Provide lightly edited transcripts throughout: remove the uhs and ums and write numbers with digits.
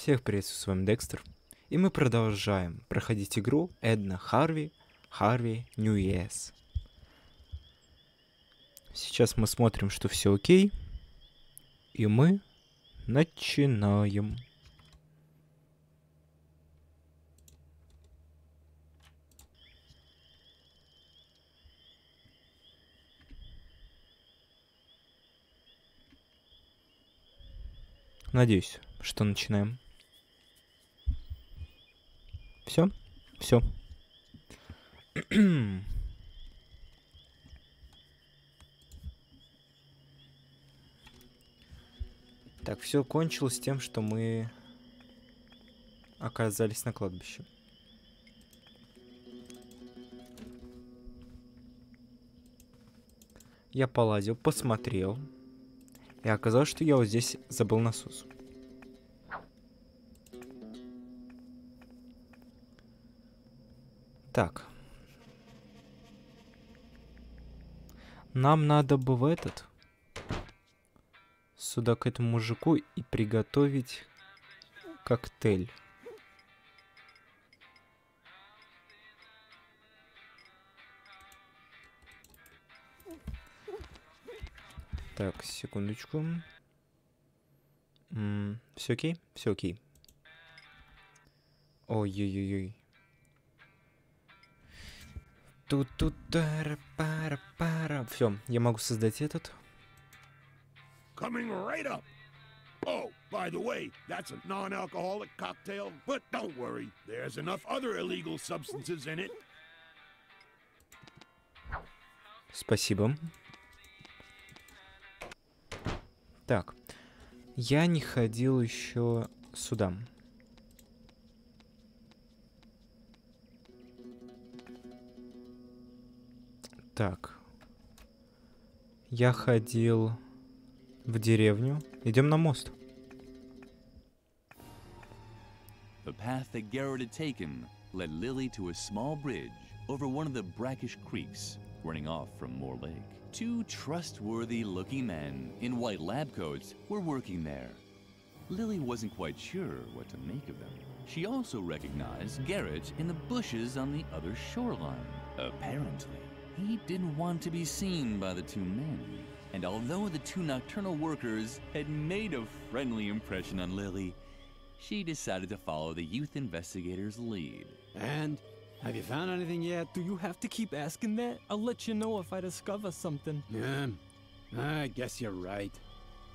Всех приветствую, с вами Декстер. И мы продолжаем проходить игру Edna, Harvey, New Year's. Сейчас мы смотрим, что все окей. И мы начинаем. Надеюсь, что начинаем. Все? Все. Так, все кончилось тем, что мы оказались на кладбище. Я полазил, посмотрел. И оказалось, что я вот здесь забыл насос. Так. Нам надо бы в этот... сюда к этому мужику и приготовить коктейль. Так, секундочку. Все окей? Все окей. Ой-ой-ой-ой. Тут-тут-тара-пара-пара. Все, я могу создать этот. Coming right up. Oh, by the way, that's a non-alcoholic cocktail, but don't worry, there's enough other illegal substances in it. Спасибо. Так, я не ходил еще сюда. Так. Я ходил в деревню. Идем на мост. The path that Garrett had taken led Lily to a small bridge over one of the brackish creeks running off from Moor Lake. Two trustworthy-looking men in white lab coats were working there. Lily wasn't quite sure what to make of them. She also recognized Garrett in the bushes on the other shoreline. Apparently, he didn't want to be seen by the two men. And although the two nocturnal workers had made a friendly impression on Lily, she decided to follow the youth investigator's lead. And? Have you found anything yet? Do you have to keep asking that? I'll let you know if I discover something. Yeah, I guess you're right.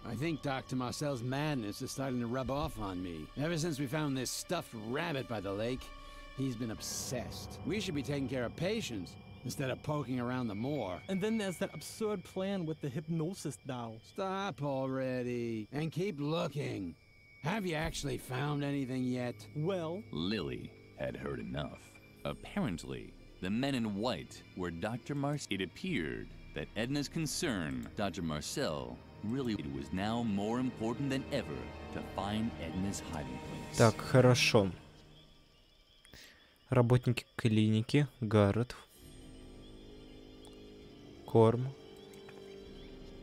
I think Dr. Marcel's madness is starting to rub off on me. Ever since we found this stuffed rabbit by the lake, he's been obsessed. We should be taking care of patients instead of poking around the moor. And then there's that absurd plan with the hypnosis doll. Stop already and keep looking. Have you actually found anything yet? Well, Lily had heard enough. Apparently, the men in white were Dr. Marcel. It appeared that Edna's concern, Dr. Marcel, really it was now more important than ever to find Edna's hiding place. Так, хорошо. Работники клиники, Гаррет. Корм.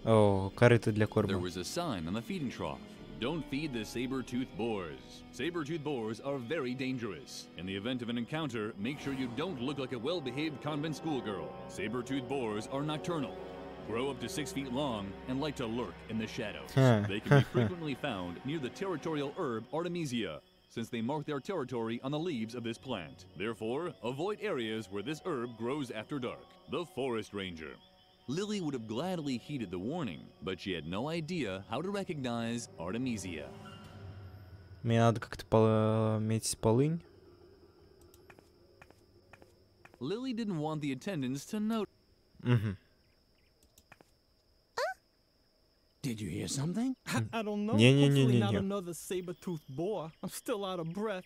О, корыто для корма. There was a sign on the feeding trough. Don't feed the saber-toothed boars. Saber-toothed boars are very dangerous. In the event of an encounter, make sure you don't look like a well-behaved convent schoolgirl. Saber-toothed boars are nocturnal, grow up to 6 feet long, and like to lurk in the shadows. They can be frequently found near the territorial herb Artemisia, since they mark their territory on the leaves of this plant. Therefore, avoid areas where this herb grows after dark. The Forest Ranger. Lily would have gladly heeded the warning, but she had no idea how to recognize Artemisia. Мне надо как-то пометить полынь. Lily didn't want the attendants to note. Did you hear something? I don't know. Не-не-не-не-не. Hopefully not another saber-toothed boar. I'm still out of breath.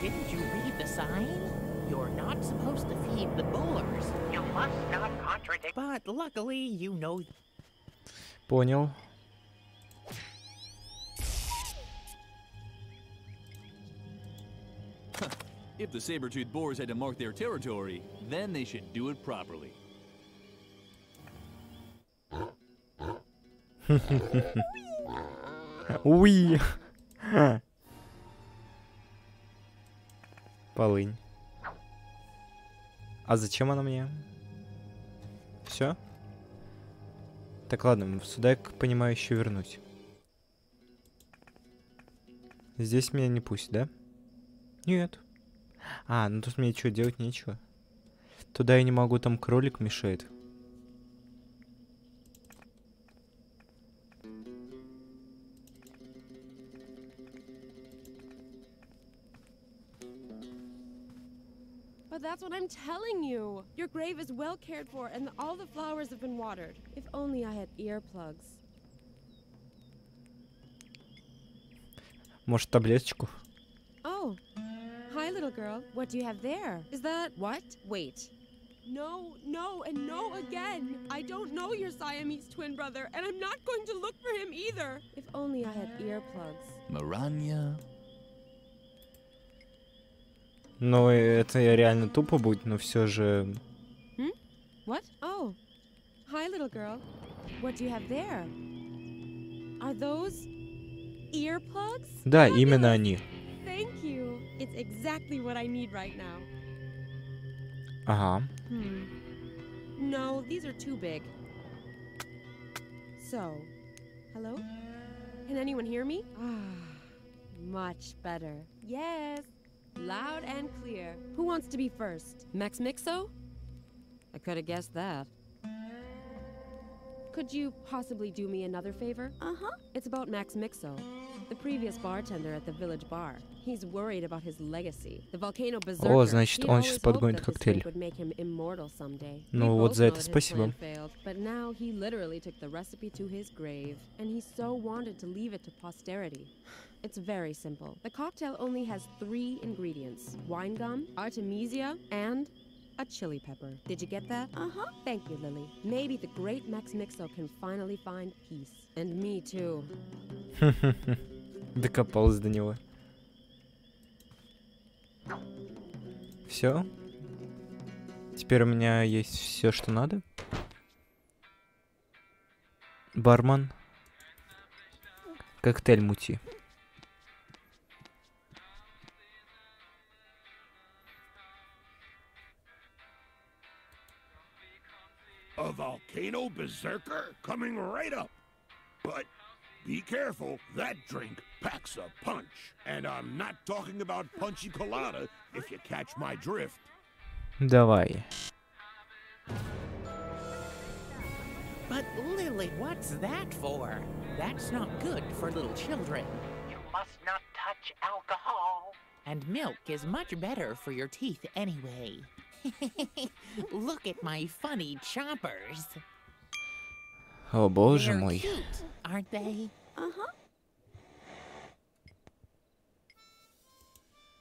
Didn't you read the sign? You're not supposed to feed the boars. You must not contradict. But luckily, you know. Понял. If the saber-toothed boars had to mark their territory, then they should do it properly. Уи. Полынь. А зачем она мне? Все? Так, ладно, сюда, я понимаю, еще вернусь. Здесь меня не пустят, да? Нет. А, ну тут мне что, делать нечего. Туда я не могу, там кролик мешает. But that's what I'm telling you. Your grave is well cared for and all the flowers have been watered. If only I had earplugs. Может, таблеточку? Oh. Hi, little girl. What do you have there? Is that... What? Wait. No, no, and no again. I don't know your Siamese twin brother, and I'm not going to look for him either. If only I had earplugs. Maranya. Ну, это реально тупо будет, но все же... What? Oh. Hi, little girl. What do you have there? Are those earplugs? Да, Fabulous. именно они. Thank you. It's exactly what I need right now. Ага. No, these are too big. So, hello? Can anyone hear me? Much better. Yes. Loud and clear. Who wants to be first? Max Mixo? I could have guessed that. Could you possibly do me another favor? It's about Max Mixo, the previous bartender at the village bar. He's worried about his legacy. The volcano berserker. О, значит, He он always сейчас hoped подгонит that his коктейль. drink would make him immortal someday. Ну, We вот both за know это that his спасибо. plan failed, but now he literally took the recipe to his grave, and he so wanted to leave it to posterity. It's very simple. The cocktail only has 3 ingredients: wine gum, artemisia, and a chili pepper. Did you get that? Thank you, Lily. Maybe the great Max Mixo can finally find peace. And me too. Докопалась до него. Все. Теперь у меня есть все, что надо. Бармен. Коктейль мути. A volcano berserker coming right up. But be careful, that drink packs a punch. And I'm not talking about punchy colada, if you catch my drift. Давай. But Lily, what's that for? That's not good for little children. You must not touch alcohol. And milk is much better for your teeth anyway. Look at my funny chompers. О, боже They're мой. cute, aren't they?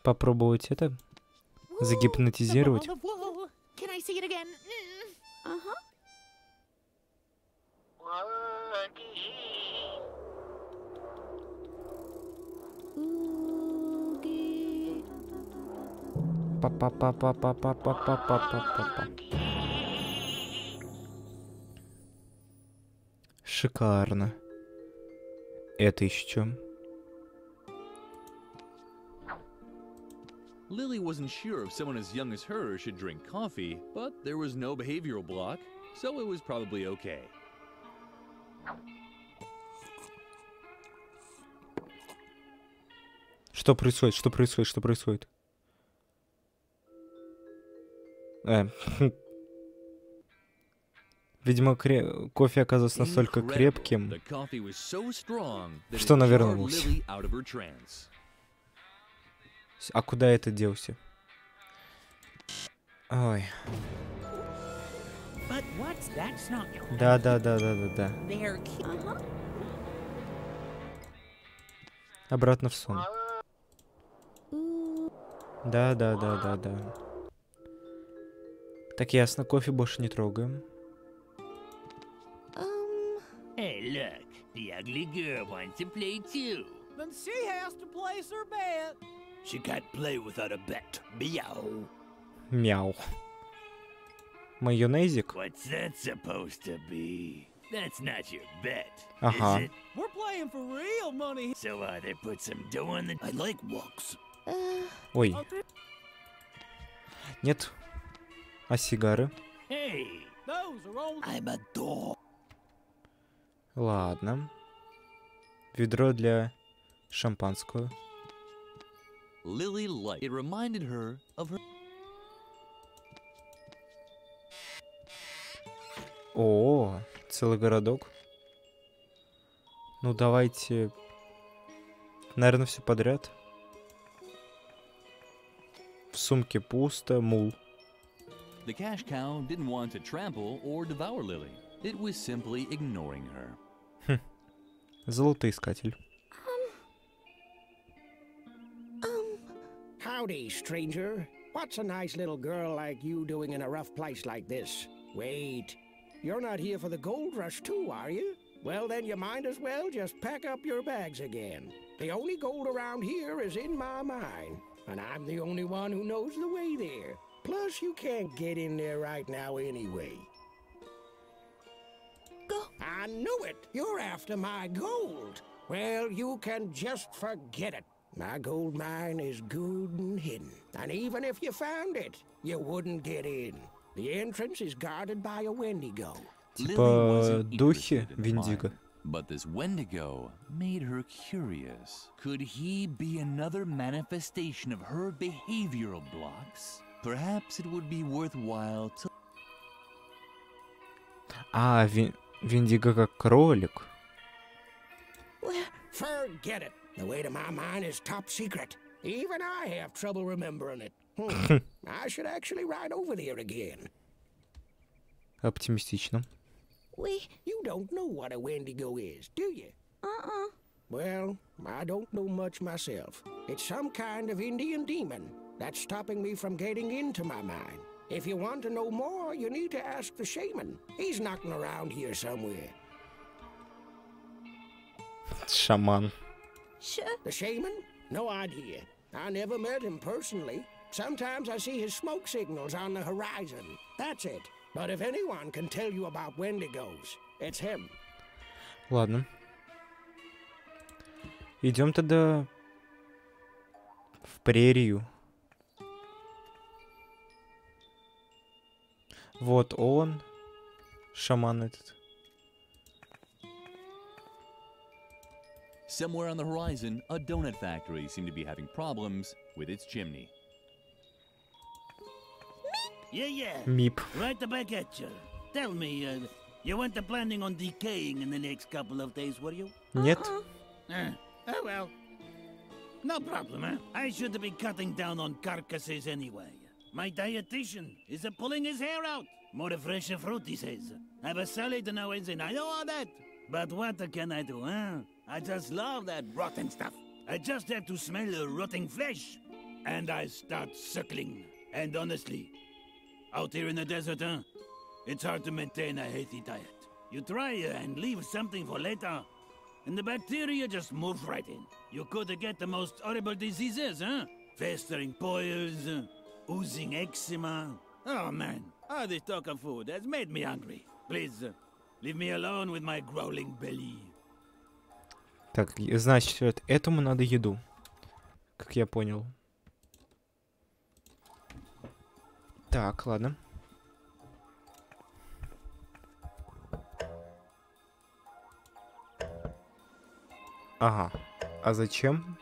Попробовать это? Загипнотизировать? The ball of wool. Can I see it again? Па-па-па-па-па-па-па-па-па-па. Шикарно. Это еще чем? Lily wasn't sure if someone as young as her should drink coffee, but there was no behavioral block, so it was probably okay. Что происходит? Что происходит? Что происходит? Видимо, кофе оказался настолько крепким, The coffee was so strong that что it jarred навернулся. Lily out of her trance. А куда это делся? Ой. But what's that's not Да. They're cute. Обратно в сон. Да. Так, ясно, кофе больше не трогаем. Hey, look, the ugly girl wants to play too. Then she has to place her bet. She can't play without a bet. Meow. Мяу. Майонезик? What's that supposed to be? That's not your bet, Ага. is it? We're playing for real money. So they put some dough on the... I like walks. Ой. Нет. А сигары? Hey, Those are all. I'm a dog. Ладно. Ведро для шампанского. Lily liked it. Reminded her of her. О, целый городок. Ну давайте, наверное, все подряд. В сумке пусто, мул. The cash cow didn't want to trample or devour Lily. It was simply ignoring her. Золотоискатель. Howdy, stranger. What's a nice little girl like you doing in a rough place like this? Wait, you're not here for the gold rush too, are you? Well, then you might as well just pack up your bags again. The only gold around here is in my mine, and I'm the only one who knows the way there. Plus, you can't get in there right now anyway. I knew it! You're after my gold! Well, you can just forget it. My gold mine is good and hidden. And even if you found it, you wouldn't get in. The entrance is guarded by a Wendigo. Типа духи Виндиго. But this Wendigo made her curious. Could he be another manifestation of her behavioral blocks? Perhaps it would be worthwhile to... А, Виндиго как кролик. Forget it. The way to my mine is top secret. Even I have trouble remembering it. I should actually ride over there again. Оптимистично. You don't know what a Wendigo is, do you? Well, I don't know much myself. It's some kind of Indian demon that's stopping me from getting into my mine. If you want to know more, you need to ask the shaman. He's knocking around here somewhere. Шаман. The shaman? No idea. I never met him personally. Sometimes I see his smoke signals on the horizon. That's it. But if anyone can tell you about Wendigos, it's him. Ладно. Идем тогда в прерию. Вот он, шаман этот. Somewhere on the horizon, a donut factory seemed to be having problems with its chimney. Yeah. Мип. Right back at you. Tell me, you weren't planning on decaying in the next couple of days, were you? Нет? Oh well. No problem, huh? I should be cutting down on carcasses anyway. My dietitian is pulling his hair out. More fresh fruit, he says. Have a salad now and then. I know all that. But what can I do, huh? I just love that rotten stuff. I just have to smell the rotting flesh. And I start suckling. And honestly, out here in the desert, huh? It's hard to maintain a healthy diet. You try and leave something for later, and the bacteria just move right in. You could get the most horrible diseases, huh? Festering boils, oozing eczema. Oh man, all this talk of food has made me hungry. Please, leave me alone with my growling belly. Так, значит, этому надо еду. Как я понял. Так, ладно. Ага. А зачем?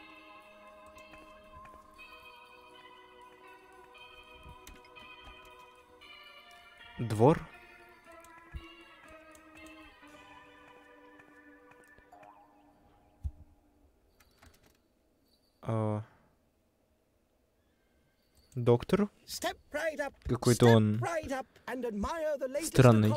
Двор? Доктор? Какой-то он странный.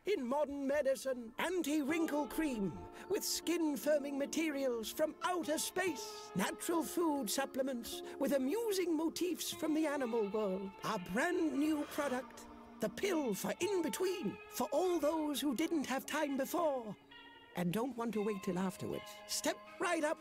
In modern medicine, anti-wrinkle cream with skin-firming materials from outer space, natural food supplements with amusing motifs from the animal world. A brand new product, the pill for in-between, for all those who didn't have time before and don't want to wait till afterwards. Step right up.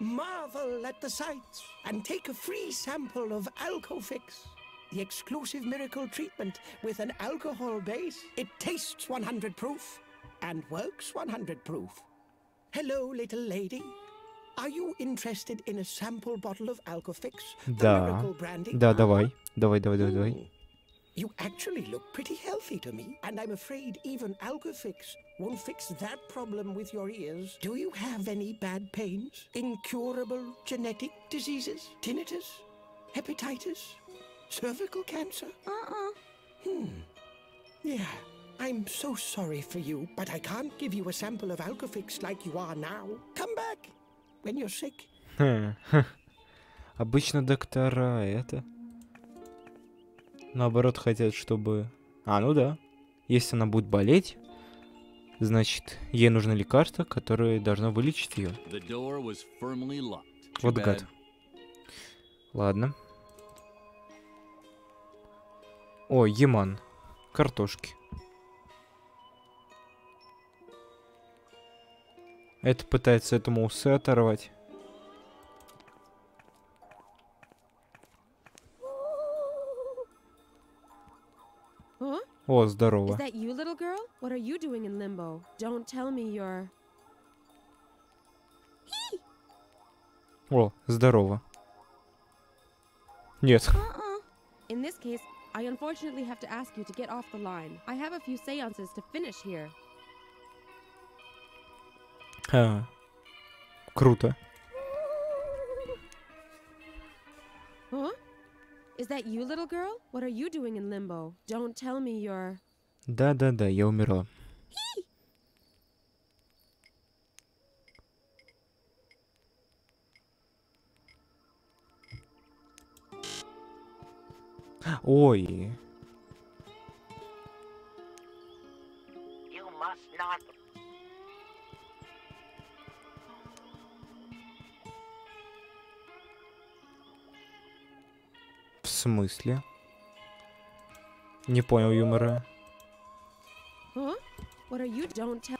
Marvel at the sights and take a free sample of Alcofix, the exclusive miracle treatment with an alcohol base. It tastes 100 proof and works 100 proof. Hello, little lady. Are you interested in a sample bottle of Alcofix? Да. Да, давай. Давай. You actually look pretty healthy to me, and I'm afraid even Alcofix won't fix that problem with your ears. Do you have any bad pains? Incurable genetic diseases? Tinnitus? Hepatitis? Cervical cancer? Yeah, I'm so sorry for you, but I can't give you a sample of Alcofix like you are now. Come back when you're sick. Обычно доктора это... Наоборот, хотят, чтобы... ну да. Если она будет болеть, значит, ей нужно лекарство, которое должно вылечить ее. Вот гад. Ладно. О, Яман. Картошки. Это пытается этому усы оторвать. О, здорово. Is that you, little girl? What are you doing in limbo? Don't tell me you're... О, здорово. Нет. In this case, I unfortunately have to ask you to get off the line. I have a few seances to finish here. Круто. Huh? Is that you, little girl? What are you doing in limbo? Don't tell me you're... Да, я умерла. Ой. You must not... В смысле? Не понял юмора. Huh? What are you... Don't tell...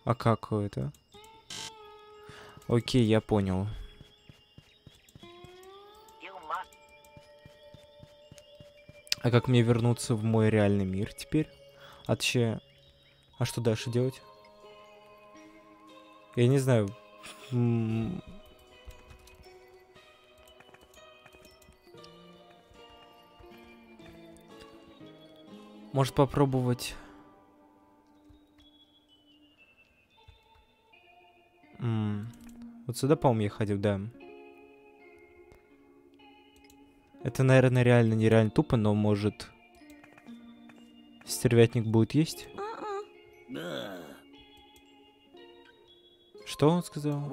А как это? Окей, я понял. А как мне вернуться в мой реальный мир теперь? А что дальше делать? Я не знаю. Может попробовать... Вот сюда, по-моему, я ходил, да. Это, наверное, реально нереально тупо, но может... Стервятник будет есть? Что он сказал?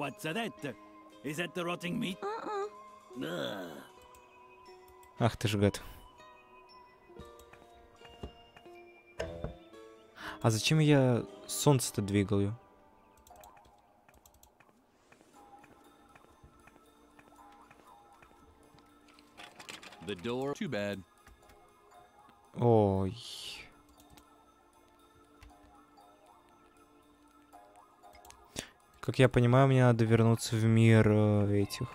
Ах ты ж гад. А зачем я солнце-то двигаю? The door. Too bad. Ой. Как я понимаю, мне надо вернуться в мир этих.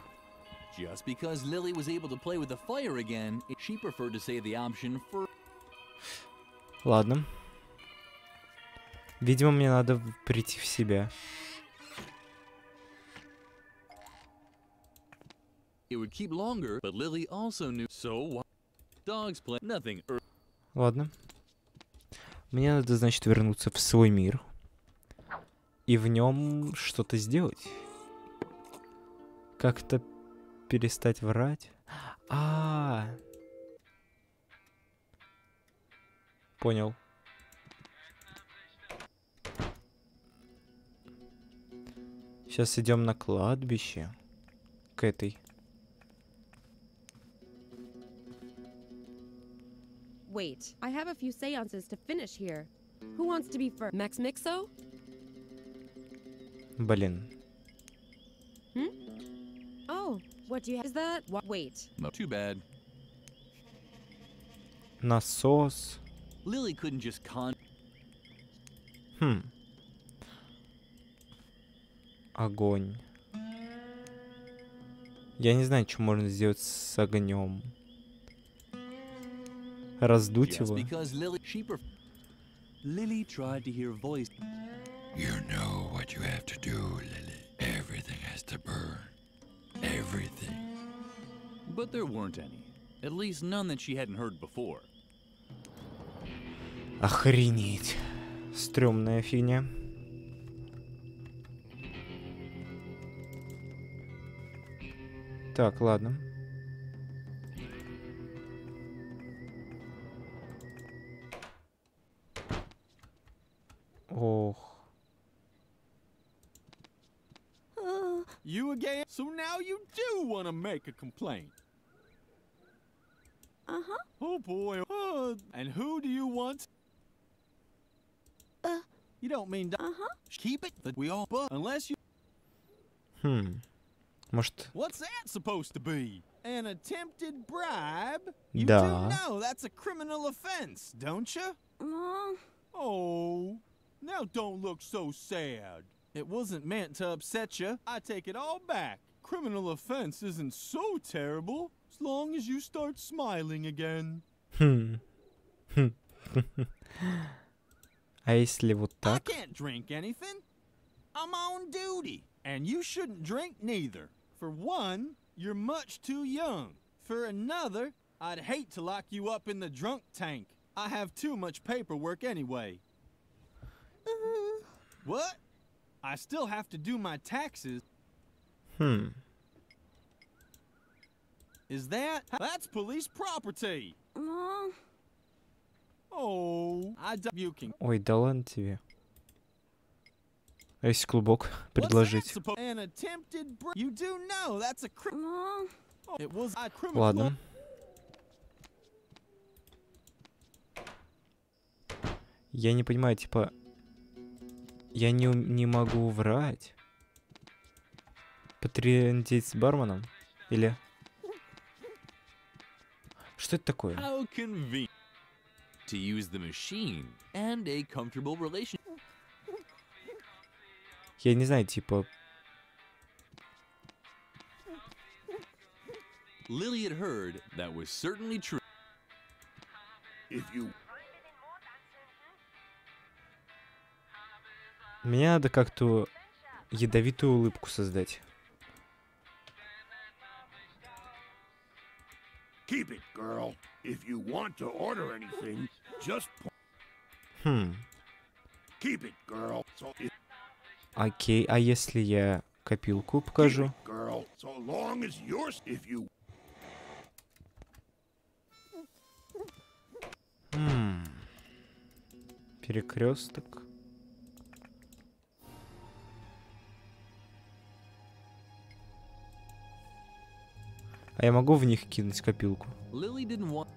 Just because Lily was able to play with the fire again, she preferred to say the option for... Ладно. Видимо, мне надо прийти в себя. It would keep longer, but Lily also knew. So dogs play nothing. Ладно. Мне надо, значит, вернуться в свой мир. И в нем что-то сделать. Как-то перестать врать. Понял. Сейчас идем на кладбище. К этой. Wait, I have a few seances to finish here. Who wants to be first? Max Mixo? Блин. Oh, What do you have? Is that? Wait. No, too bad. Насос. Lily couldn't just Огонь. Я не знаю, что можно сделать с огнем. Раздуть just его. because Lily tried to hear voice. You know what you have to do, Lily. Everything has to burn. Everything. But there weren't any. At least none that she hadn't heard before. Охренеть. Стрёмная фигня. Так, ладно. Ох. You again? So now you do want to make a complaint. Uh-huh. Oh boy. And who do you want? You don't mean Uh-huh. keep it that we all unless you. Может... What's that supposed to be? An attempted bribe? You Да. do know that's a criminal offense, don't you? Oh, now don't look so sad. It wasn't meant to upset you. I take it all back. Criminal offense isn't so terrible as long as you start smiling again. А если вот I так? can't drink anything. I'm on duty. And you shouldn't drink neither. For one, you're much too young. For another, I'd hate to lock you up in the drunk tank. I have too much paperwork anyway. What? I still have to do my taxes. Is that's police property. Oh, you. Ой, да ладно тебе. А если клубок предложить? Ладно. Я не понимаю, типа... Я не могу врать. Потрендеть с барменом? Или... Что это такое? How convenient to use the machine and a comfortable relationship. Я не знаю, типа... Lily had heard that was certainly true. If you... Мне надо как-то ядовитую улыбку создать. Keep it, girl. If you want to order anything, just... Keep it, girl. So if... Окей, а если я копилку покажу? Keep it, girl. So long as yours, if you... Перекресток. А я могу в них кинуть копилку? Lily didn't want.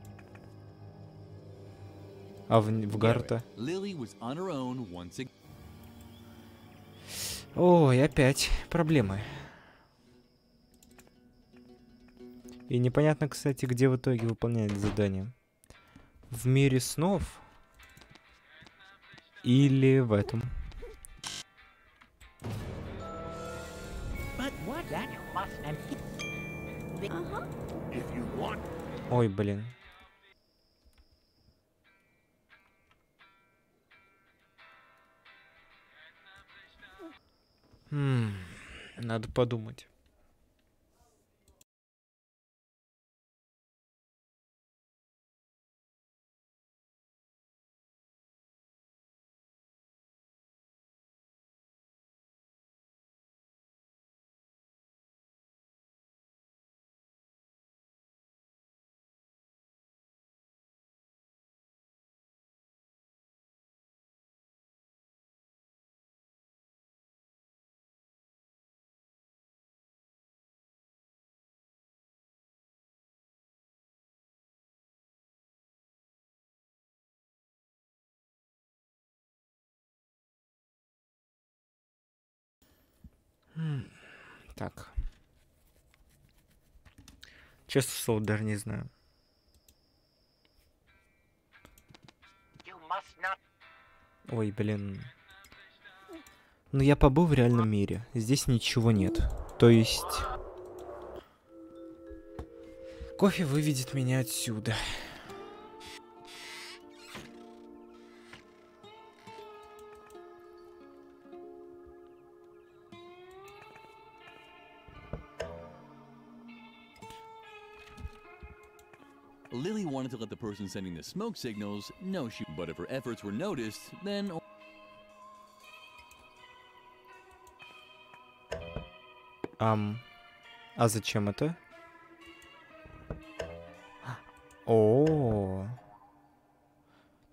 А в Гарта? Lily was on her own once again. Ой, опять проблемы. И непонятно, кстати, где в итоге выполняет задание. В мире снов? Или в этом? Ой, блин. Надо подумать. Так. Честно слово, даже не знаю. Ой, блин. Ну, я побыл в реальном мире. Здесь ничего нет. То есть... Кофе выведет меня отсюда. Lily wanted to let the person sending the smoke signals know she, but if her efforts were noticed, then... А зачем это? О,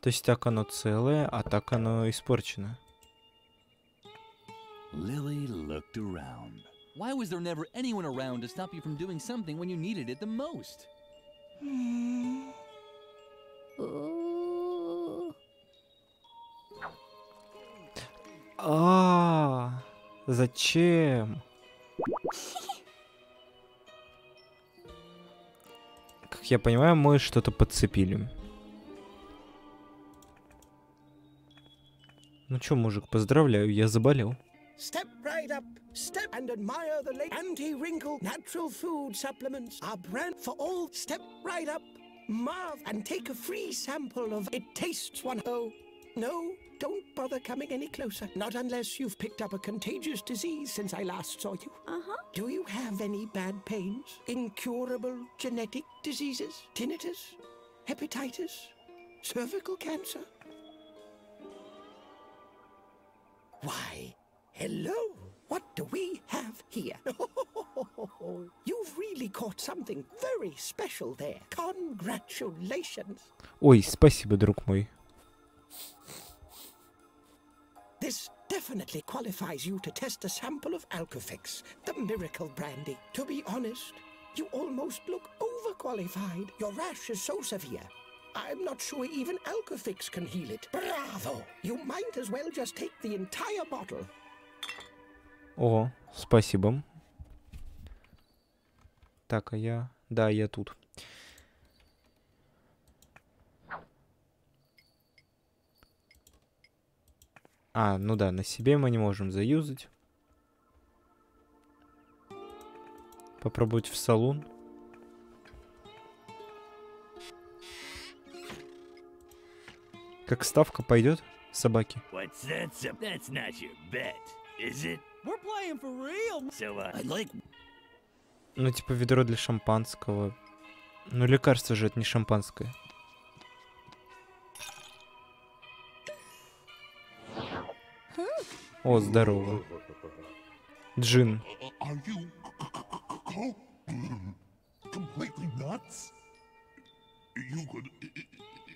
то есть так оно целое, а так оно испорчено. Lily looked around. Why was there never anyone around to stop you from doing something when you needed it the most? Зачем? Как я понимаю, мы что-то подцепили. Ну чё, мужик, поздравляю, я заболел. Step right up, step and admire the late anti-wrinkle natural food supplements are brand for all. Step right up, marv and take a free sample of it. Tastes one. Oh, no, don't bother coming any closer. Not unless you've picked up a contagious disease since I last saw you. Do you have any bad pains? Incurable genetic diseases? Tinnitus? Hepatitis? Cervical cancer? Why, hello. What do we have here? You've really caught something very special there. Congratulations. Ой, спасибо, друг мой. This definitely qualifies you to test a sample of Alcofix, the miracle brandy. To be honest, you almost look overqualified. Your rash is so severe. I'm not sure even Alcofix can heal it. Bravo! You might as well just take the entire bottle. О, спасибо. Так, а я... Да, я тут. А, ну да, на себе мы не можем заюзать. Попробовать в салон. Как ставка пойдет, собаки? What's that? That's not your bet, is it? We're playing for real. So, I like... Ну, типа ведро для шампанского. Ну, лекарство же это не шампанское. О, здорово. Джин. Are you completely nuts? You could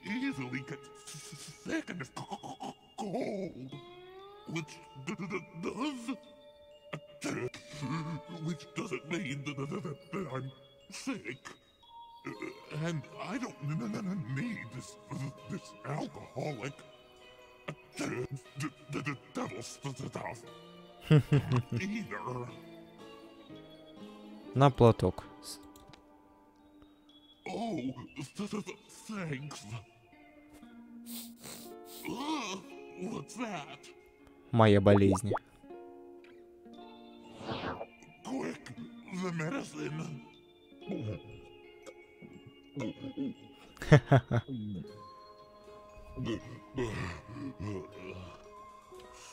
easily get sick in this cold, which doesn't mean that I'm sick, and I don't need this alcoholic the devil's stuff either. На платок. Oh, thanks. What's that? Моя болезнь. Quick, the medicine.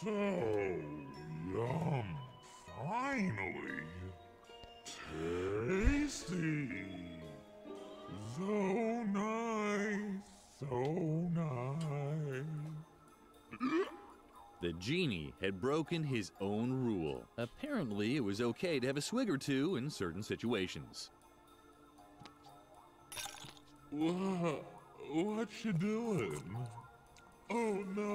So yum, finally. Tasty. So nice, so nice. The genie had broken his own rule. Apparently, it was okay to have a swig or two in certain situations. What you doing? Oh no!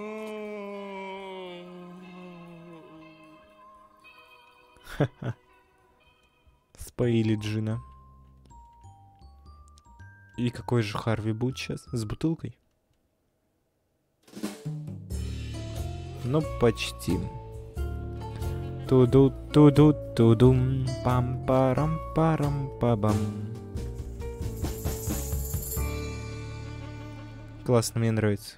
Споили Джина. И какой же Харви будет сейчас? С бутылкой? Ну, почти. Туду-туду-тудум, пам-парам-парам-па-бам. Классно, мне нравится.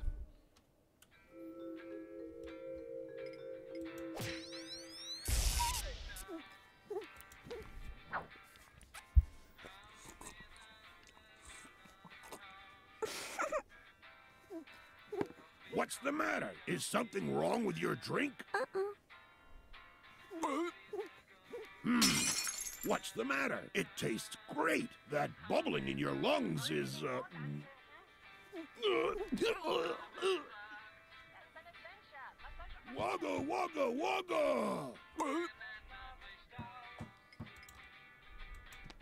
What's the matter? Is something wrong with your drink? What's the matter? It tastes great. That bubbling in your lungs is, Wagga, wagga, wagga!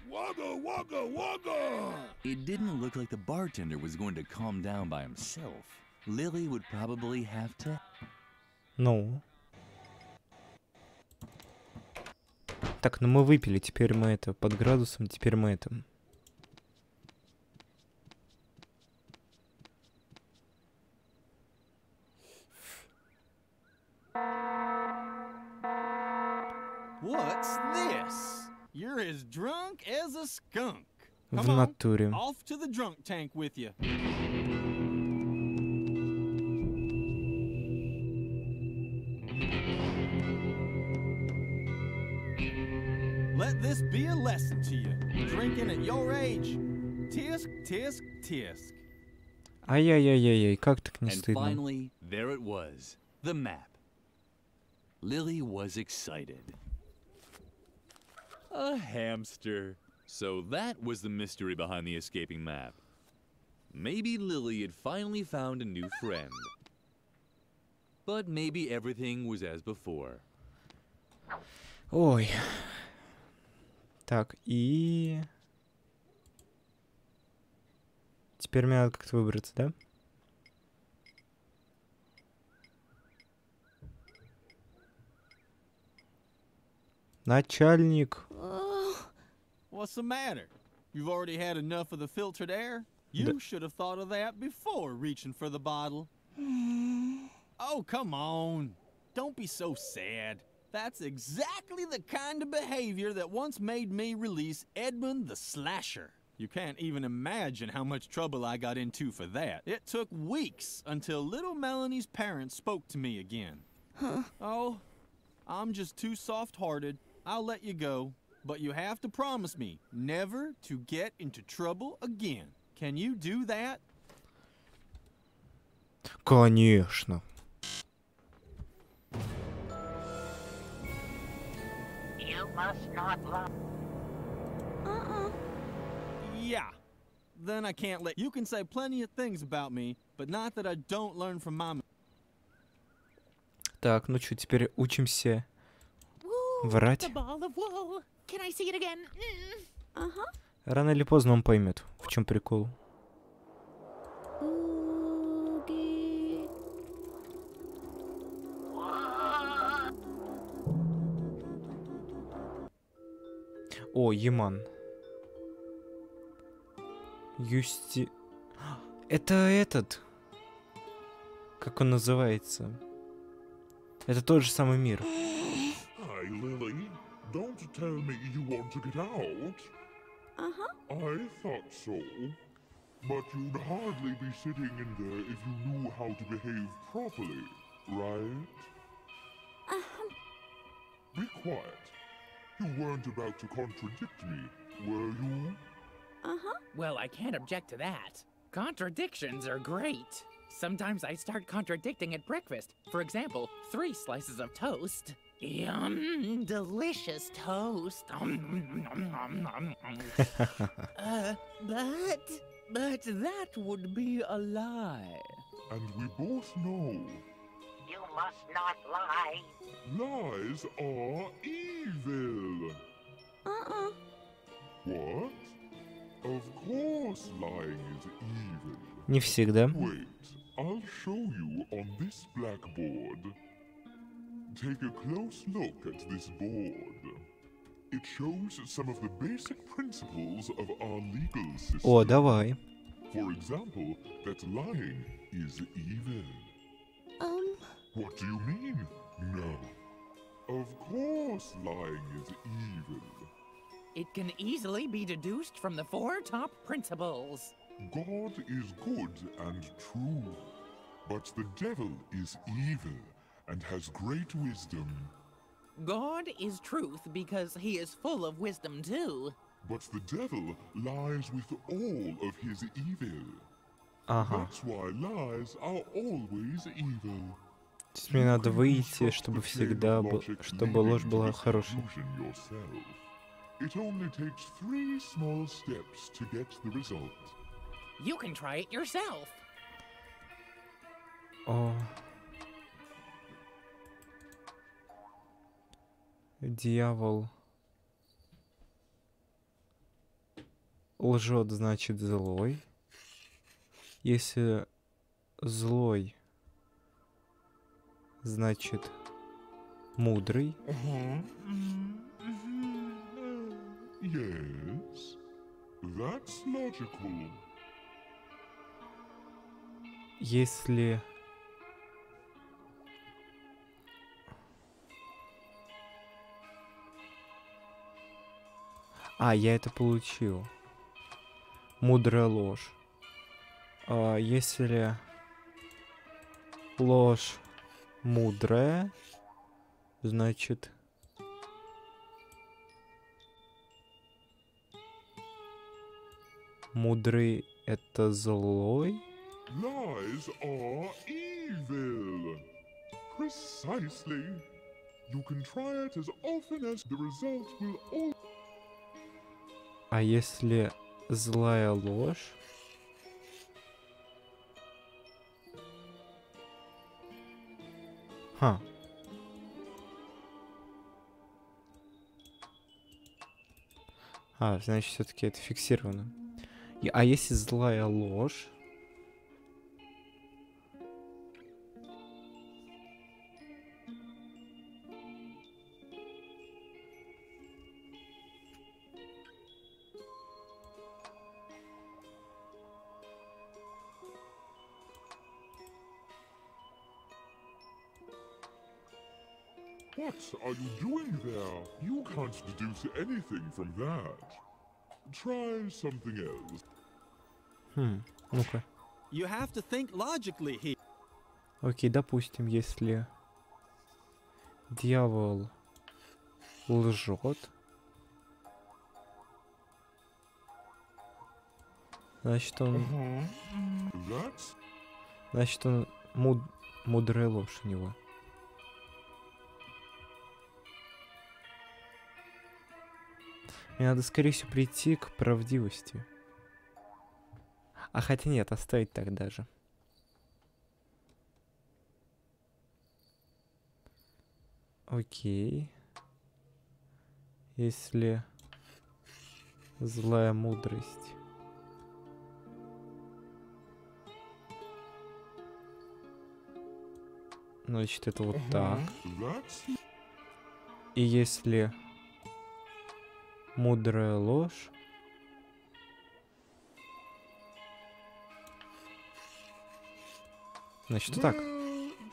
Wagga, wagga, wagga! It didn't look like the bartender was going to calm down by himself. Lily would probably have to... Ну. Так, ну мы выпили, теперь мы это под градусом, теперь мы это... What's this? You're as drunk as a skunk. В натуре. Off to the drunk tank with you. Let this be a lesson to you. Drinking at your age. Tisk, tisk, tisk. Ай-яй-яй-яй, как так не And стыдно. finally, there it was, the map. Lily was excited. A hamster. So that was the mystery behind the escaping map. Maybe Lily had finally found a new friend. But maybe everything was as before. Ой. Так, и... Теперь мне надо как-то выбраться, да? Начальник. What's the matter? You've already had enough of the filtered air? You should have thought of that before reaching for the bottle. Oh, come on. Don't be so sad. That's exactly the kind of behavior that once made me release Edmund the Slasher. You can't even imagine how much trouble I got into for that. It took weeks until little Melanie's parents spoke to me again. Oh, I'm just too soft-hearted. I'll let you go. But you have to promise me never to get into trouble again. Can you do that? Конечно. You must not lie. Yeah. Then I can't let you can say plenty of things about me, but not that I don't learn from my... Так, ну что, теперь учимся врать. The ball of wool. Can I see it again? Рано или поздно он поймет, в чем прикол. О, Яман. Юсти... Это этот... Как он называется? Это тот же самый мир. Hi, Lily. Don't tell me you want to get out. I thought so. But you'd hardly be sitting in there if you knew how to behave properly, right? Be quiet. You weren't about to contradict me, were you? Well, I can't object to that. Contradictions are great. Sometimes I start contradicting at breakfast. For example, 3 slices of toast. Yum, delicious toast. But that would be a lie. And we both know You must not lie. lies are evil. What? Of course lying is evil. Не всегда. Wait, I'll show you on this blackboard. Take a close look at this board. It shows some of the basic principles of our legal system. О, давай. For example, that lying is evil. What do you mean? No. Of course lying is evil. It can easily be deduced from the 4 top principles. God is good and true, but the devil is evil and has great wisdom. God is truth because he is full of wisdom too. But the devil lies with all of his evil. Ага. That's why lies are always evil. То есть мне надо выйти, чтобы всегда чтобы ложь была хорошей. It only takes 3 small steps to get the result. You can try it yourself. О. Дьявол лжет, значит злой. Если злой, значит мудрый. Yes, that's logical. Если я это получил. Мудрая ложь. Если ложь мудрая, значит мудрый это злой. Lies are evil. Precisely. You can try it as often as the result will all. А если злая ложь? Значит, все-таки это фиксировано. А если злая ложь? What are you doing there? You can't deduce anything from that. Try something else. Ну-ка. You have to think logically here. Окей, допустим, если дьявол лжет, значит он... Значит он мудрая ложь у него. Мне надо, скорее всего, прийти к правдивости. Хотя нет, оставить так даже. Окей. Если злая мудрость. Значит, это вот так. И если мудрая ложь, значит, так.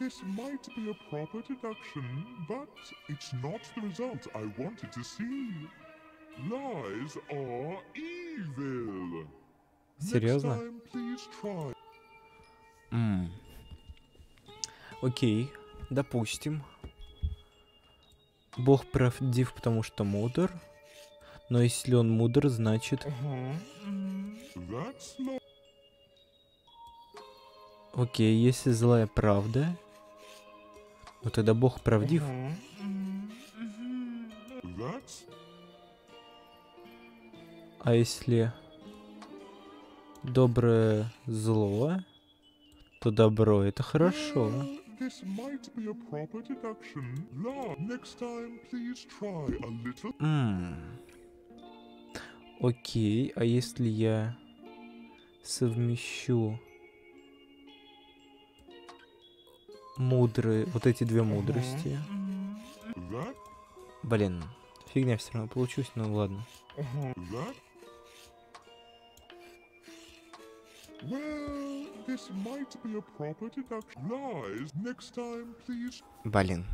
This might be a proper deduction, but it's not the result I wanted to see. Lies are evil. Серьезно? Next time, please try. Окей, допустим. Бог правдив, потому что мудр. Но если он мудр, значит... Окей, если злая правда, ну тогда Бог правдив. А если доброе зло, то добро это хорошо. Окей, а если я совмещу мудрые, вот эти две мудрости. Блин, фигня все равно получилась, ну ладно. Блин.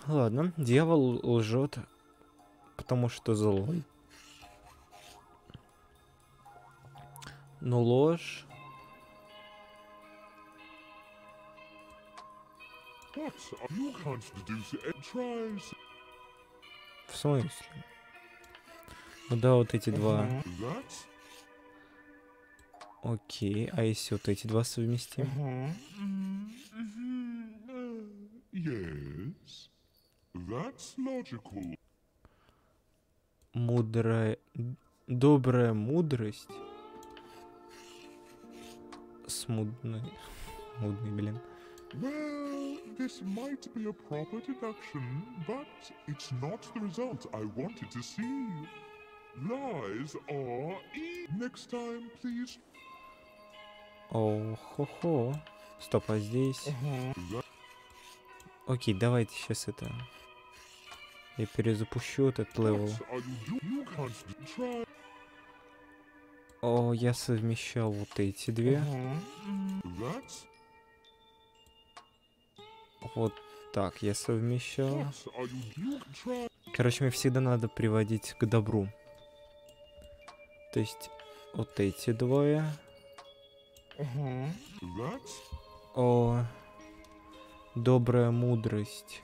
Ладно, дьявол лжет, потому что злой. Но ложь... В смысле? Ну да, вот эти два. Окей, а если вот эти два совместим? Yes, that's logical. Мудрая... Добрая мудрость. Смудный... Мудный, блин. Well, this might be a proper deduction, but it's not the result I wanted to see. Lies are next time, please. О, хо-хо. Стоп, а здесь... Окей, давайте сейчас это... Я перезапущу этот левел. О, я совмещал вот эти две. Вот так я совмещал. Короче, мне всегда надо приводить к добру. То есть, вот эти двое. О, добрая мудрость.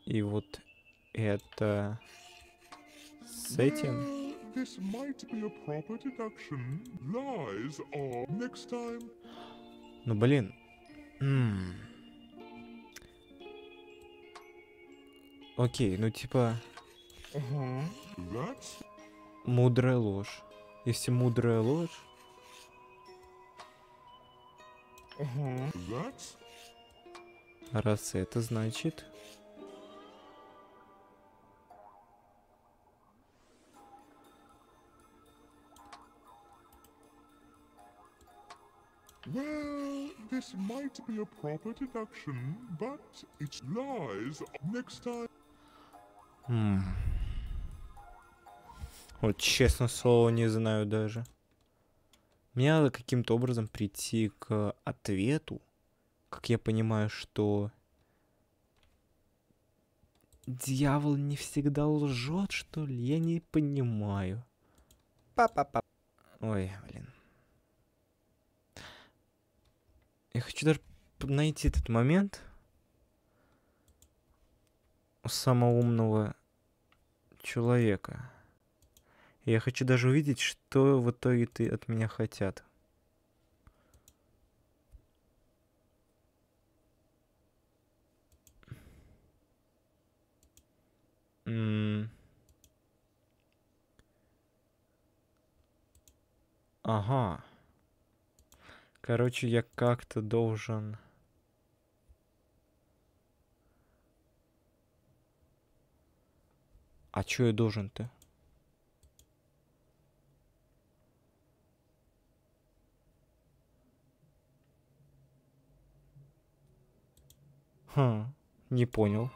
И вот это с этим. Ну блин. Окей, ну типа... Мудрая ложь. Если мудрая ложь... Раз это значит... Well, this might be a proper deduction, but it's lies next time. Вот честно слово не знаю даже. Мне надо каким-то образом прийти к ответу. Как я понимаю, что дьявол не всегда лжет, что ли? Я не понимаю. Па-па-па. Ой, блин. Я хочу даже найти этот момент у самого умного человека. Я хочу даже увидеть, что в итоге ты от меня хотят. Ага. Короче, я как-то должен... А чё я должен-то? Не понял.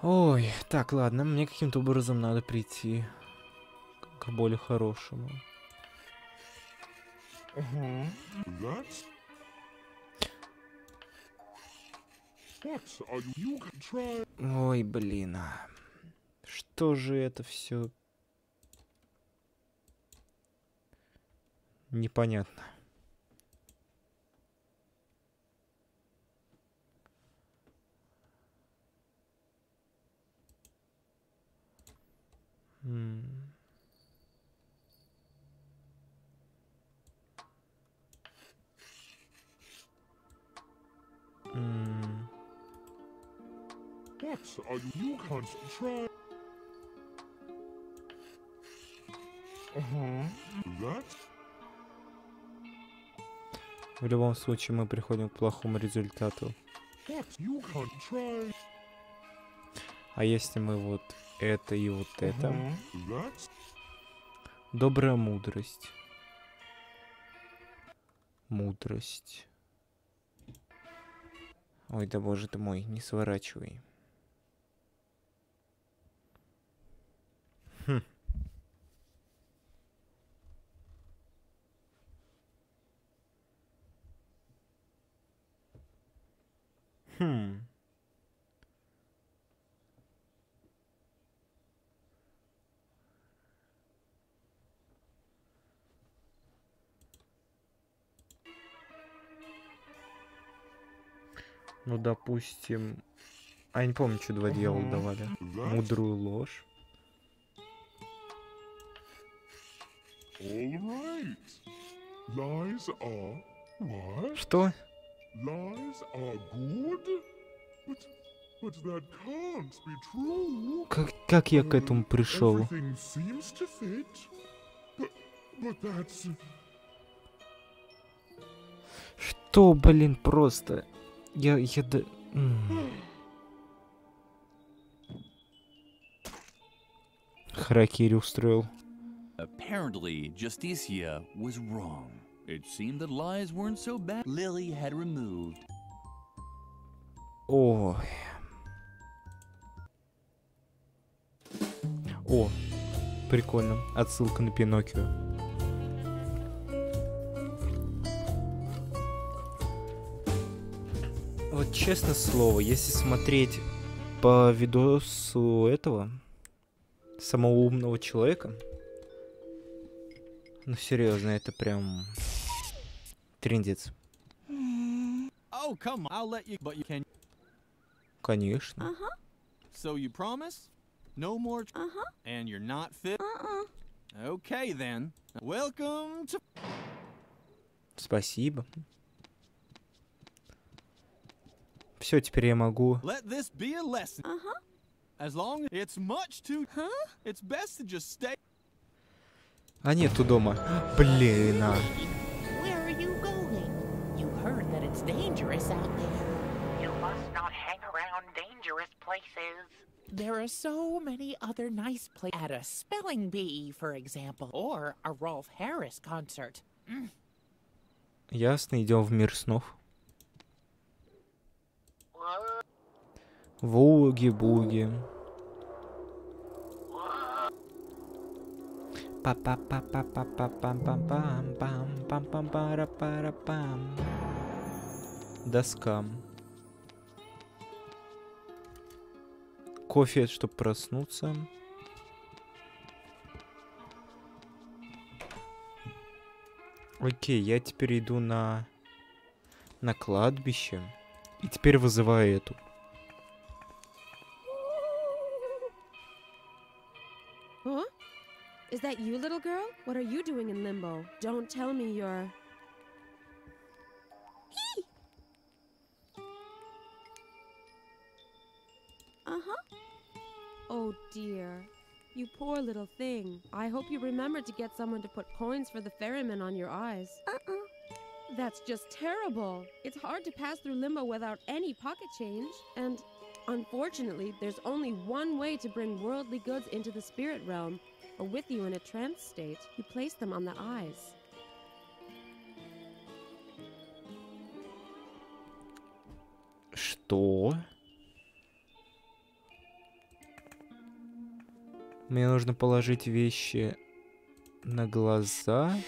Ой, так, ладно, мне каким-то образом надо прийти к более хорошему. Ой, блин. Что же это все непонятно. You can't try. В любом случае мы приходим к плохому результату. You can't try. А если мы вот это и вот это? Добрая мудрость. Мудрость. Ой, да боже ты мой, не сворачивай. Хм. Хм. Ну, допустим... А я не помню, что два дьявола давали. Мудрую ложь. All right. Lies are what? Что? Lies are good? But that can't be true. Как я к этому пришел? Everything seems to fit. But that's... Что, блин, просто... Я да... Харакири устроил. Apparently, Justicia was wrong. It seemed that lies weren't so bad. Lily had removed. Ой. О, прикольно. Отсылка на Пиноккио. Вот честное слово, если смотреть по видосу этого самого умного человека, ну серьезно, это прям трындец. Oh, come on. I'll let you, but you can. Конечно. So you promise? No more. And you're not fit? Okay then. Welcome to. Спасибо. Все, теперь я могу. Let this be a lesson. As long as it's much too. It's best to just stay. А нету дома. Блин, а. Where are you going? You heard that it's dangerous out there. You must not hang around dangerous places. There are so many other nice places. At a spelling bee, for example. Or a Rolf Harris concert. Ясно, идем в мир снов. Вуги-буги. Па-па-па-па-па-па-пам-пам-пам-пам-пам-пам-пара-пара-пам. Доска. Кофе, чтобы проснуться. Окей, я теперь иду на кладбище. И теперь вызываю эту. Huh? Is that you, little girl? What are you doing in limbo? Don't tell me you're... Hee! Oh dear. You poor little thing. I hope you remember to get someone to put coins for the ferryman on your eyes. That's just terrible. It's hard to pass through limbo without any pocket change. And unfortunately, there's only one way to bring worldly goods into the spirit realm, or with you in a trance state. You place them on the eyes. Что? Мне нужно положить вещи на глаза,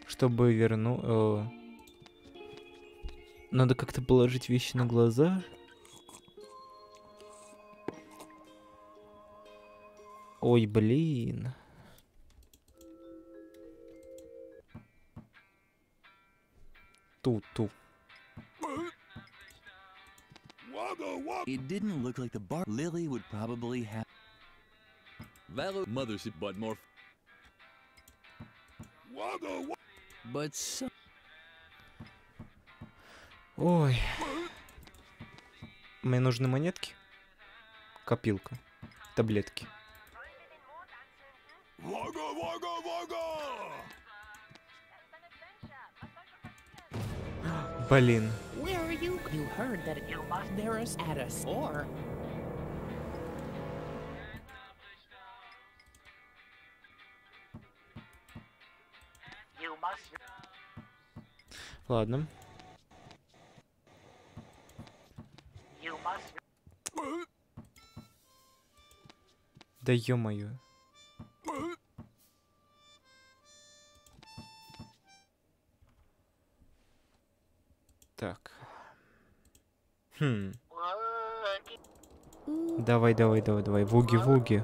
чтобы вернуть... Надо как-то положить вещи на глаза. Ой, блин. Ту-ту. It didn't look like the bar. Lily would probably have. Valor mothership, but more. But so. Ой. Мне нужны монетки. Копилка. Таблетки. Блин. Where are you? You heard that you must there is at us or you must. Ладно. You must. Да ё-моё. Так. Давай, давай, давай, давай. Вуги-вуги.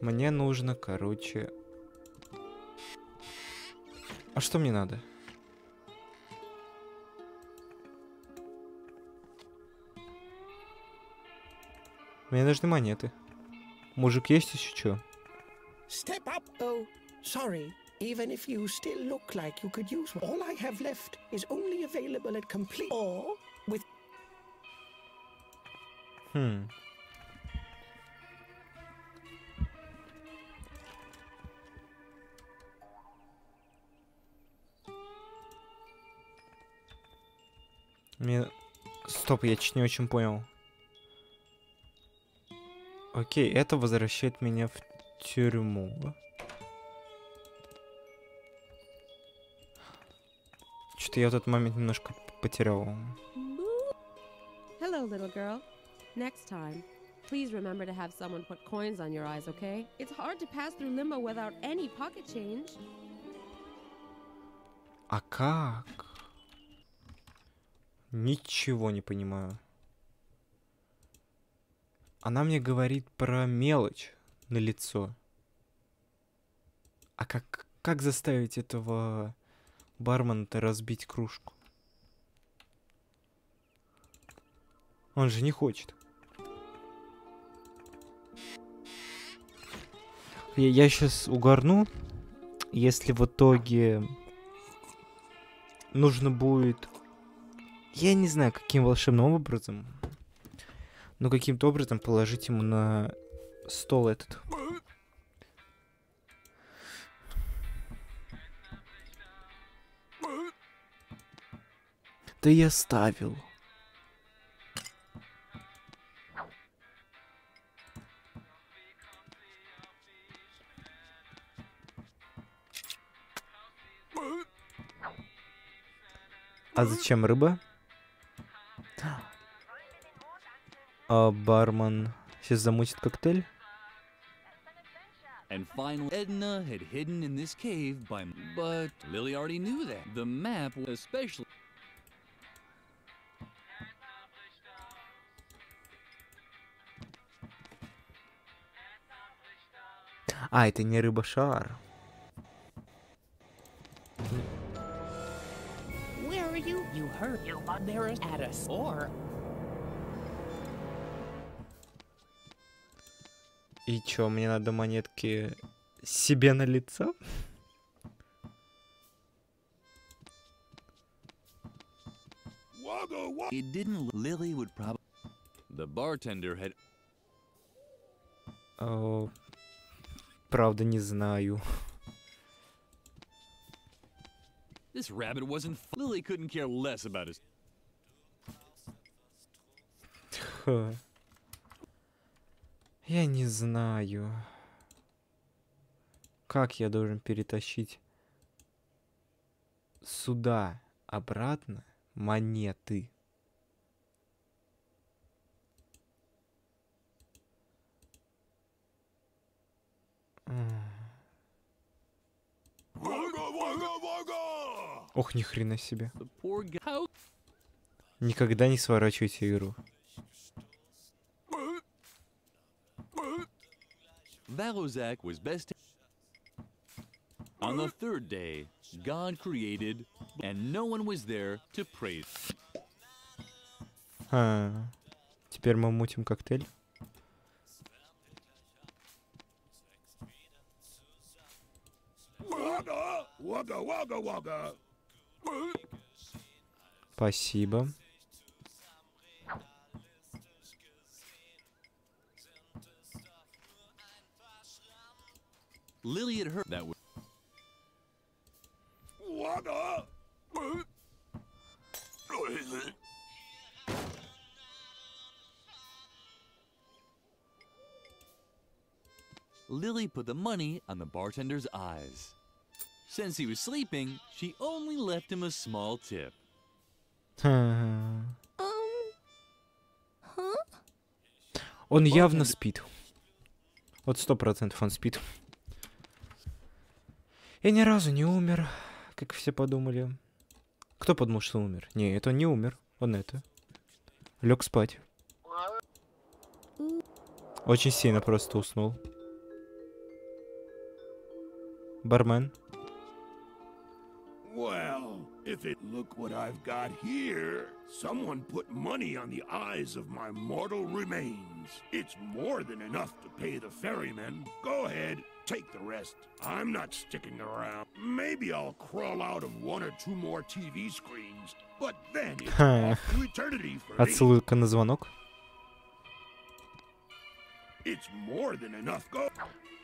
Мне нужно, короче... А что мне надо? Мне нужны монеты. Мужик есть еще что? Step up. Oh, sorry. Even if you still look like you could use one, all I have left is only available at complete or with. Мне... Стоп, я чуть не очень понял. Окей, это возвращает меня в тюрьму. Что-то я в этот момент немножко потерял. Hello, little girl. Next time, please remember to have someone put coins on your eyes, okay? It's hard to pass through limbo without any pocket change. А как? Ничего не понимаю. Она мне говорит про мелочь на лицо. А как заставить этого бармена-то разбить кружку? Он же не хочет. Я сейчас угорну, если в итоге нужно будет... Я не знаю, каким волшебным образом, но каким-то образом положить ему на стол этот. Да я ставил. А зачем рыба? А бармен сейчас замутит коктейль? And finally, Edna had hidden in this cave by... But Lily already knew that. The map, especially... А, это не рыба-шар. Where are you? You heard you are there at us, or... И чё, мне надо монетки себе на лицо? It didn't... Lily would probably... The bartender had... О, правда, не знаю. This rabbit wasn't... Lily couldn't care less about his... Ха. Я не знаю. Как я должен перетащить сюда обратно монеты? Ох, ни хрена себе. Никогда не сворачивайте игру. Valozak was best... On the third day, God created, and no one was there to praise. Теперь мы мутим коктейль. Спасибо. Lily had heard that. Lily put the money on the bartender's eyes. Since he was sleeping, she only left him a small tip. Он явно спит. Вот 100% он спит. И ни разу не умер, как все подумали. Кто подумал, что умер? Не, это он не умер. Он это. Лег спать. Очень сильно просто уснул. Бармен. Well, if it look what I've got here, someone put money on the eyes of my mortal remains. It's more than enough to pay the ferryman. Go ahead, take the rest. I'm not sticking around. Maybe I'll crawl out of 1 or 2 more TV screens, but then it's off to eternity for me. Отсылка на звонок. It's more than enough. Go.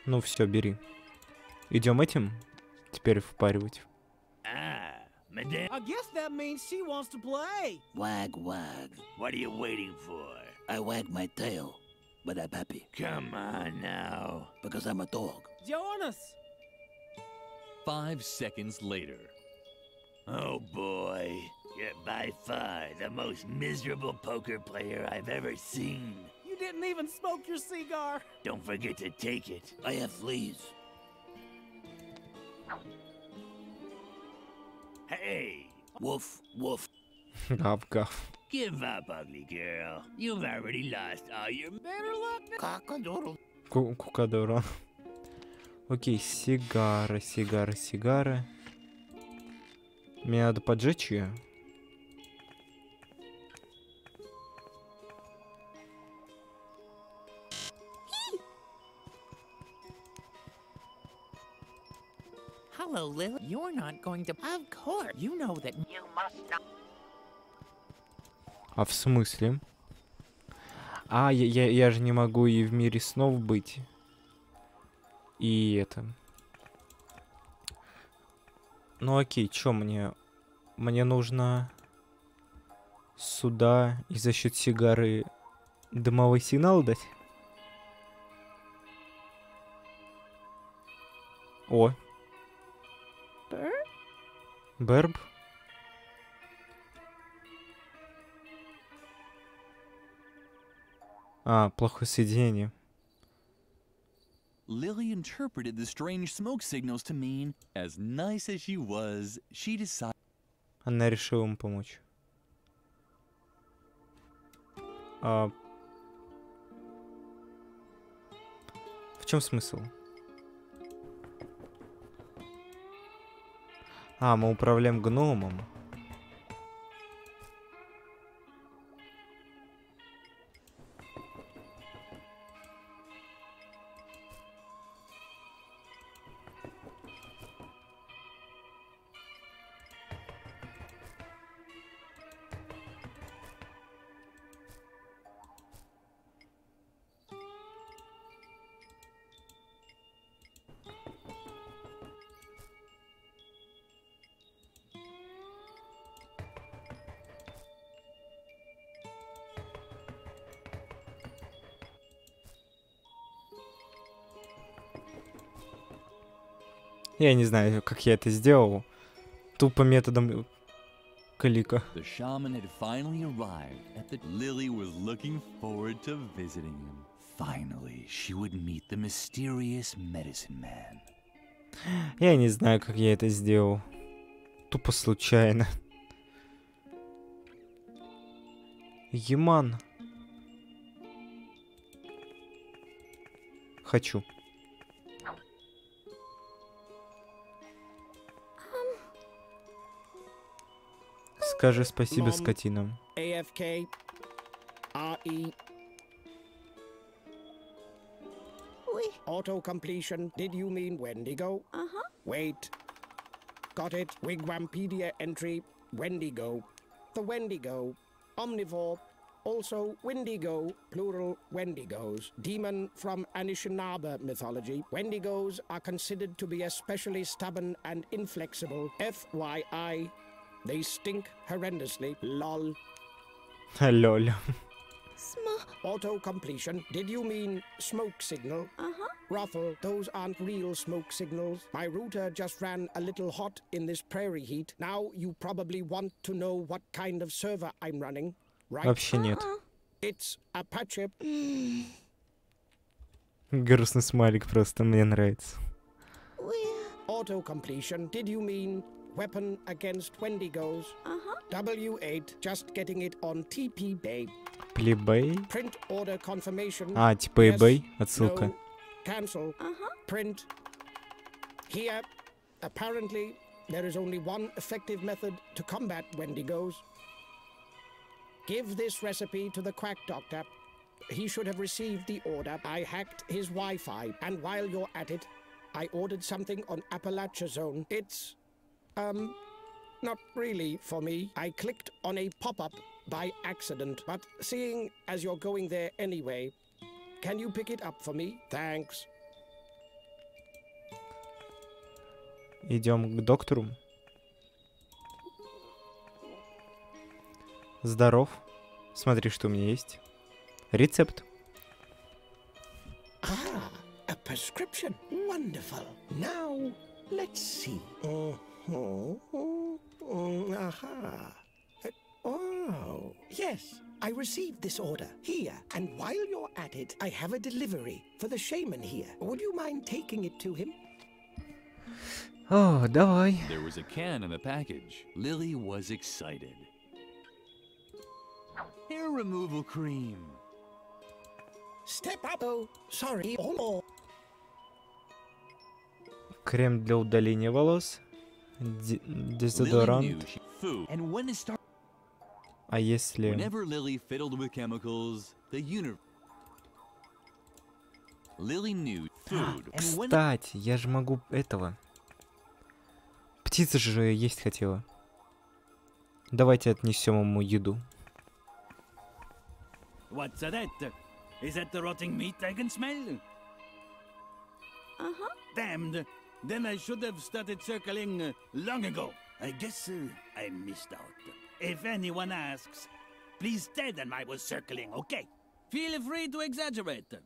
Ну все, бери. Идем этим теперь впаривать. Madame. I guess that means she wants to play. Wag, wag. What are you waiting for? I wag my tail, but I'm happy. Come on now. Because I'm a dog. Join us. 5 seconds later. Oh boy. You're by far the most miserable poker player I've ever seen. You didn't even smoke your cigar. Don't forget to take it. I have fleas. Hey, woof, woof. Гав-гав. Give up, ugly girl. You've already lost all your better luck. Cock-a-doodle. Кукадора. Окей, сигара, сигара, сигара. Мне надо поджечь ее. Hello, Lily. You're not going to... Of course. You know that... You must not... А в смысле? А, я же не могу и в мире снов быть. И это... Ну окей, чё мне? Мне нужно... Сюда и за счет сигары дымовой сигнал дать? О. Берб? А, плохое соединение. Lily interpreted the strange smoke signals to mean, as nice as she was, she decided... Она решила ему помочь. В чем смысл? А, мы управляем гномом. Я не знаю, как я это сделал. Тупо методом клика. The shaman had finally arrived at the... Lily was looking forward to visiting him. Finally, she would meet the mysterious medicine man. Я не знаю, как я это сделал. Тупо случайно. Яман. Хочу. Скажи спасибо скотинам. AFK. RE. Auto completion. Did you mean Wendigo? Wait. Got it. Wigwampedia entry. Wendigo. The Wendigo. Omnivore. Also Wendigo, plural Wendigos. Demon from Anishinaabe mythology. Wendigos are considered to be especially stubborn and inflexible. FYI. They stink horrendously. Lol. Лёль. Auto completion. Did you mean smoke signal? Ruffle, those aren't real smoke signals. My router just ran a little hot in this prairie heat. Now you probably want to know what kind of server I'm running, right? Вообще нет. It's Apache. Грустный смайлик просто мне нравится. Auto completion. Did you mean weapon against Wendigos? W8. Just getting it on TP babe. Плебей. Print order confirmation. А, типа eBay, отсылка. No. Cancel. Print. Here. Apparently, there is only one effective method to combat Wendigos. Give this recipe to the quack doctor. He should have received the order. I hacked his Wi-Fi, and while you're at it, I ordered something on Appalachia Zone. It's, not really for me. I clicked on a pop-up by accident, but seeing as you're going there anyway, can you pick it up for me? Thanks. Идем к доктору. Здоров. Смотри, что у меня есть. Рецепт. Ah, a prescription. Wonderful. Now, let's see. Aha. Oh, yes. I received this order here, and while you're at it, I have a delivery for the shaman here. Would you mind taking it to him? О, давай. There was a can in the package. Lily was excited. Hair removal cream. Step up. Oh, sorry. Oh. Крем для удаления волос. Дезодорант. And when it started, А если... whenever Lily fiddled with chemicals, the universe. Lily knew food. And when Кстати, я же могу этого... Птица же есть хотела. Давайте отнесем ему еду. What's that? Is that the rotting meat I can smell? Damned. Then I should have started circling long ago. I guess I missed out. If anyone asks, please tell them I was circling, okay? Feel free to exaggerate.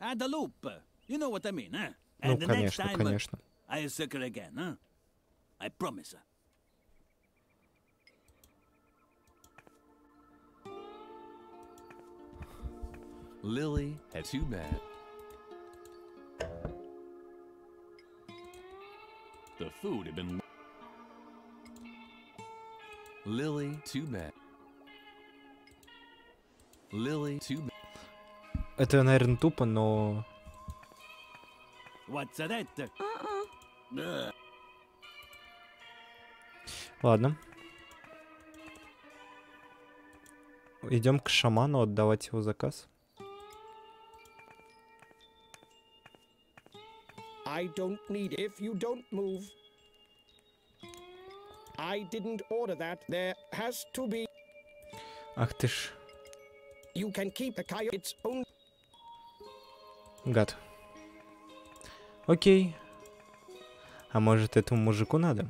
Add a loop. You know what I mean, huh? Ну, And the next конечно, time конечно. I'll circle again, huh? I promise. Lily had too bad. The food had been. Lily too bad. Lily too bad. Это, наверное, тупо, но... What's that? Ладно. Идем к шаману отдавать его заказ. I don't need if you don't move. I didn't order that. There has to be. Ах ты ж, You can keep the coyote. Its own. гад. Окей. А может, этому мужику надо?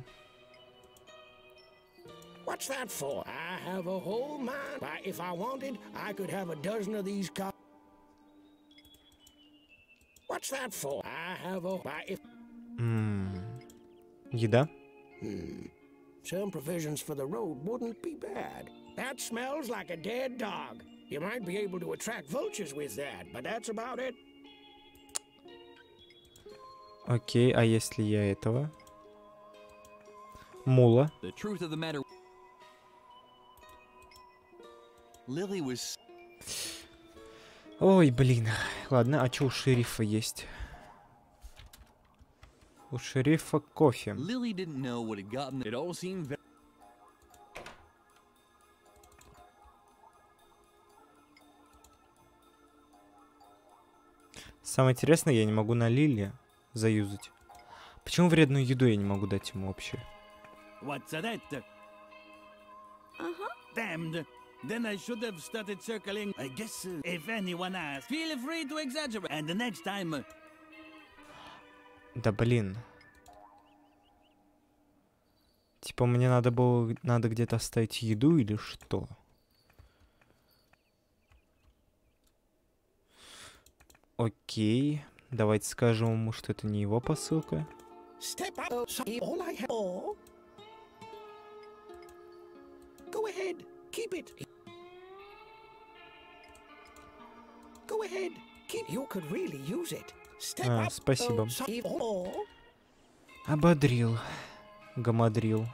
What's that for? I have a whole mind. Why, if I wanted, I could have a dozen of these cops. What's that for? I have a. Why, if. Еда? Some provisions for the road wouldn't be bad. That smells like a dead dog. You might be able to attract vultures with that, but that's about it. Окей, а если я этого? Мула. The truth of the matter. Lily was. Ой, блин. Ладно, а чё у шерифа есть? У шерифа кофе. Lily didn't know what had gotten. It all seemed very. Самое интересное, я не могу на Лили заюзать. Почему вредную еду я не могу дать ему вообще? What's that? Damned. Then I should have started circling. I guess if anyone asks, feel free to exaggerate. And the next time. Да блин. Типа мне надо было... Надо где-то оставить еду или что? Окей. Давайте скажем ему, что это не его посылка. Step up. All I have. Go ahead. Keep it. Go ahead. You could really use it. Step up. Спасибо. Oh. Ободрил. Гамадрил.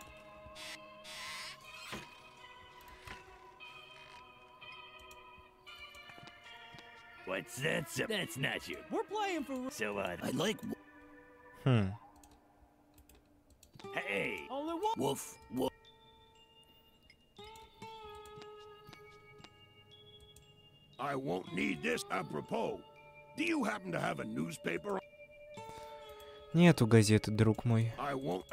What's that? That's not you. We're playing for. So I like. Hey. Only one. Woof. Woof. I won't need this apropos. Do you happen to have a newspaper? Нету газеты, друг мой. I won't.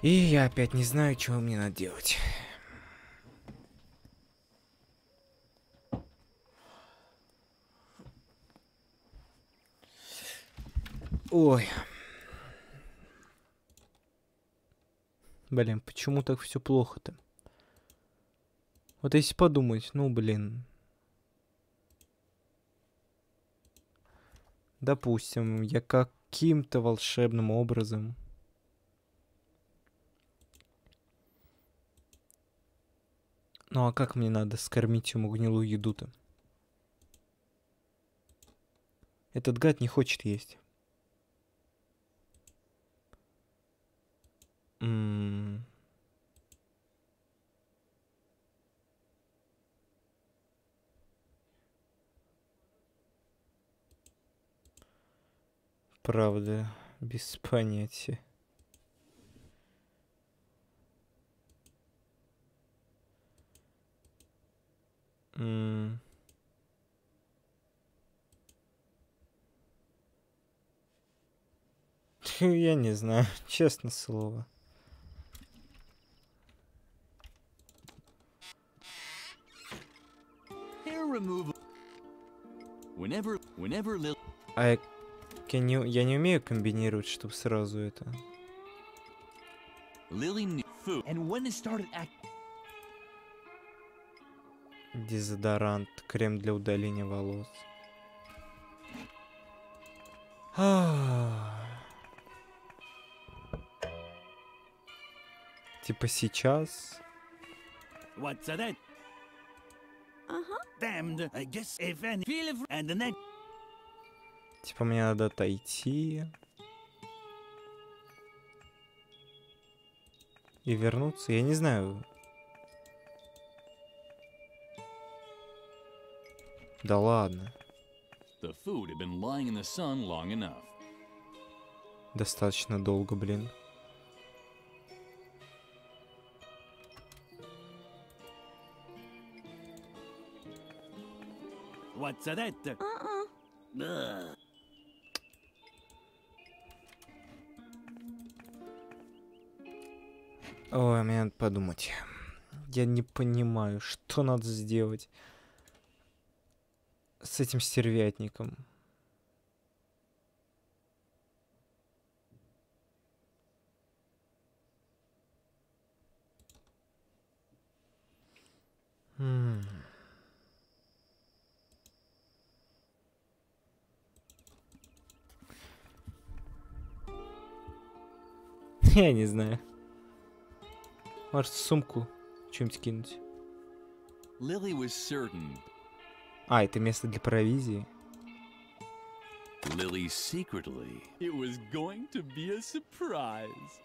И я опять не знаю, чего мне надо делать. Ой. Блин, почему так все плохо-то? Вот если подумать, ну блин. Допустим, я каким-то волшебным образом ну а как мне надо скормить ему гнилую еду-то? Этот гад не хочет есть. Правда, без понятия. Я не знаю, честное слово. А я не умею комбинировать, чтобы сразу это. Дезодорант, крем для удаления волос. Типа сейчас. What's that? Damned, I guess if any feel it and the next. Типа мне надо отойти. И вернуться, я не знаю. Да ладно. The food had been lying in the sun long enough. Достаточно долго, блин. What's that? Ой, мне надо подумать. Я не понимаю, что надо сделать с этим стервятником. Я не знаю. Может, в сумку что-нибудь кинуть? Lily was certain. А, это место для провизии. Lily secretly. It was going to be a surprise.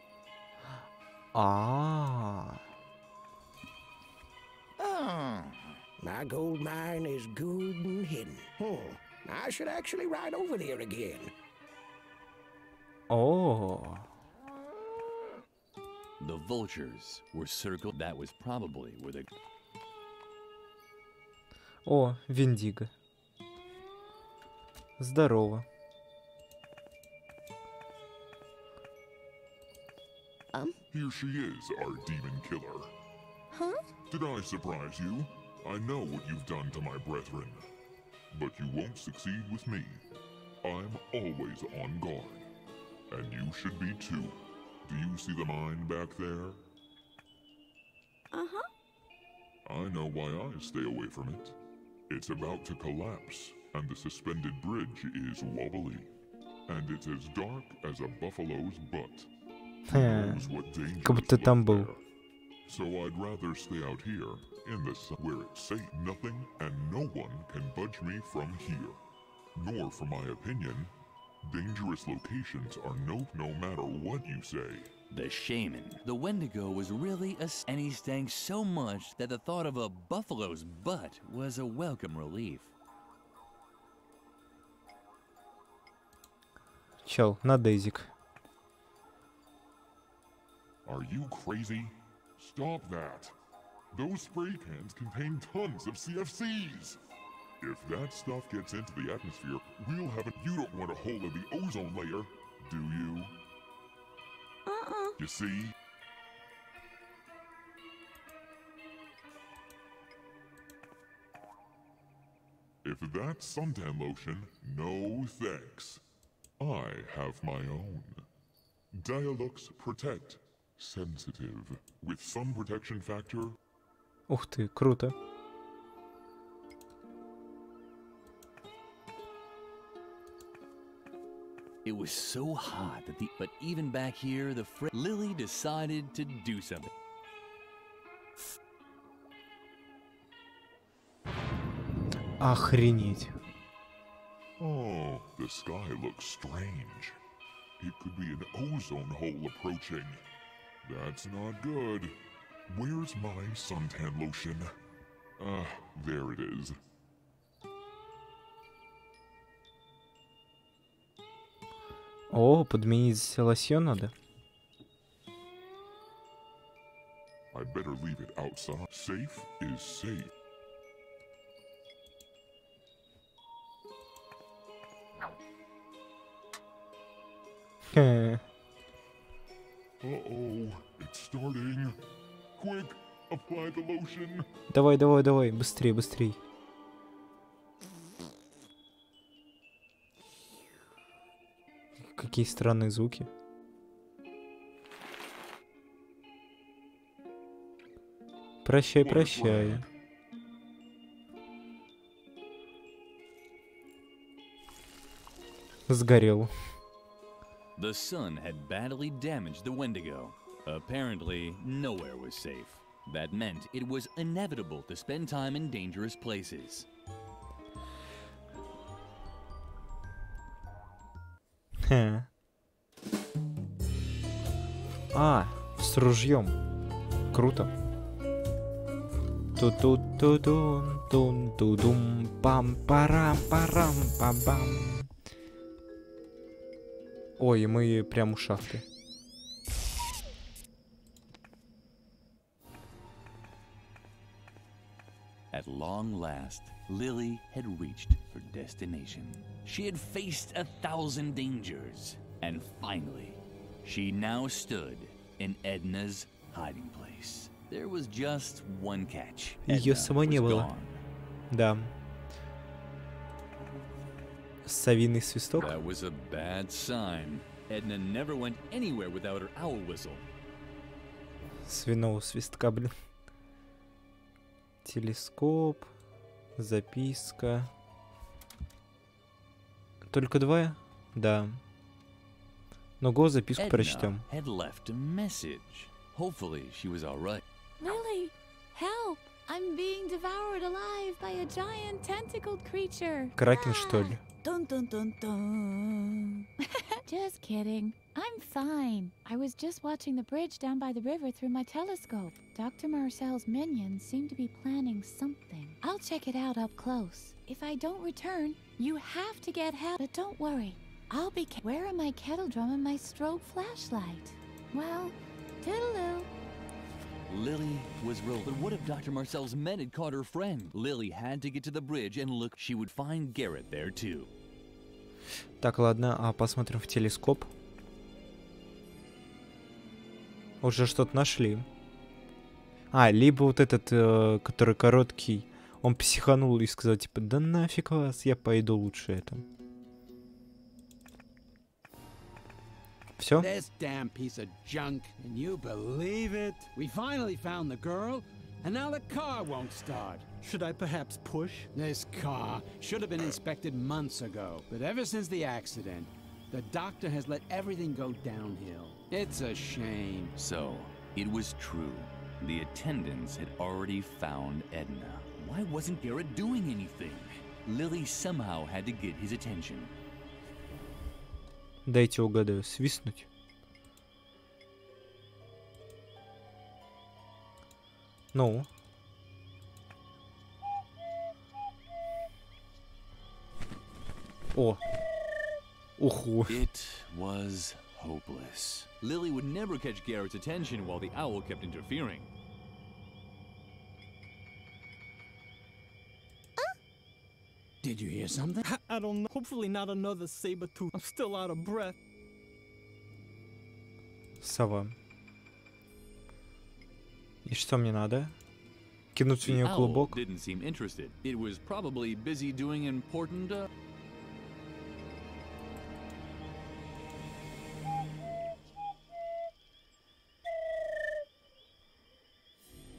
My gold mine is good and hidden. I should actually ride over there again. О. The vultures were circled. That was probably where the. О, Виндиго. Здорово. Here she is, our demon killer. Huh? Did I surprise you? I know what you've done to my brethren. But you won't succeed with me. I'm always on guard. And you should be too. Do you see the mine back there? Uh-huh. I know why I stay away from it. It's about to collapse, and the suspended bridge is wobbly. And it's as dark as a buffalo's butt. Who knows what dangers lurk there? So I'd rather stay out here in the sun where it's safe, nothing and no one can budge me from here. Nor, for my opinion, dangerous locations are no matter what you say. The shaman. The Wendigo was really and he stank so much that the thought of a buffalo's butt was a welcome relief. Чел, на дезик. Are you crazy? Stop that. Those spray cans contain tons of CFCs. If that stuff gets into the atmosphere, we'll have You don't want a hole in the ozone layer, do you? You see? If that's suntan lotion, no thanks. I have my own. Dialux Protect. Sensitive. With sun protection factor. Ух ты, круто. It was so hot that but even back here, Lily decided to do something. Охренеть. Oh, the sky looks strange. It could be an ozone hole approaching. That's not good. Where's my suntan lotion? There it is. О, подменить лосьон надо. I better leave it outside. Safe is safe. Uh-oh, it's starting. Quick, apply the lotion. Давай, давай, давай, быстрей, быстрей. Какие странные звуки. Прощай, прощай. Сгорел. The sun had badly damaged the Wendigo. Apparently, nowhere was safe. That meant it was inevitable to spend time in dangerous places. А, с ружьем. Круто. Ту-ту-ту-тун-тун-ту-дум, пам-парам-парам-пам-пам. Ой, мы прям у шахты. At long last, Lily had reached her destination. She had faced 1,000 dangers, and finally, she now stood in Edna's hiding place. There was just one catch. Ее самой не было. Да. Совиный свисток. That was a bad sign. Edna never went anywhere without her owl whistle. Свиного свистка, блин. Телескоп. Записка. Только два? Да. Но го записку прочтем. Had left a message. Hopefully she was all right. Lily, help! I'm being devoured alive by a giant tentacled creature. Кракен, что ли? Dun dun dun dun. Just kidding. I'm fine. I was just watching the bridge down by the river through my telescope. Dr. Marcel's minions seem to be planning something. I'll check it out up close. If I don't return, you have to get help. But don't worry. I'll be... Where are my kettle drum and my strobe flashlight? Well, toodaloo. Lily was real. But what if Dr. Marcel's men had caught her friend? Lily had to get to the bridge and look. She would find Garrett there too. Так, ладно, а посмотрим в телескоп. Уже что-то нашли. А, либо вот этот, который короткий, он психанул и сказал, типа, да нафиг вас, я пойду лучше это. Все? This damn piece of junk. Can you believe it? We finally found the girl, and now the car won't start. Should I perhaps push? This car should have been inspected months ago, but ever since the accident, the doctor has let everything go downhill. It's a shame. So, it was true. The attendants had already found Edna. Why wasn't Garrett doing anything? Lily somehow had to get his attention. Дайте угадаю. Свистнуть. Ну. О. Уху. It was hopeless. Lily would never catch Garrett's attention while the owl kept interfering. Did you hear something? I don't know. Hopefully not another saber tooth. I'm still out of breath. Сова. И что мне надо? Кинуть в The нее owl клубок? didn't seem interested. It was probably busy doing important.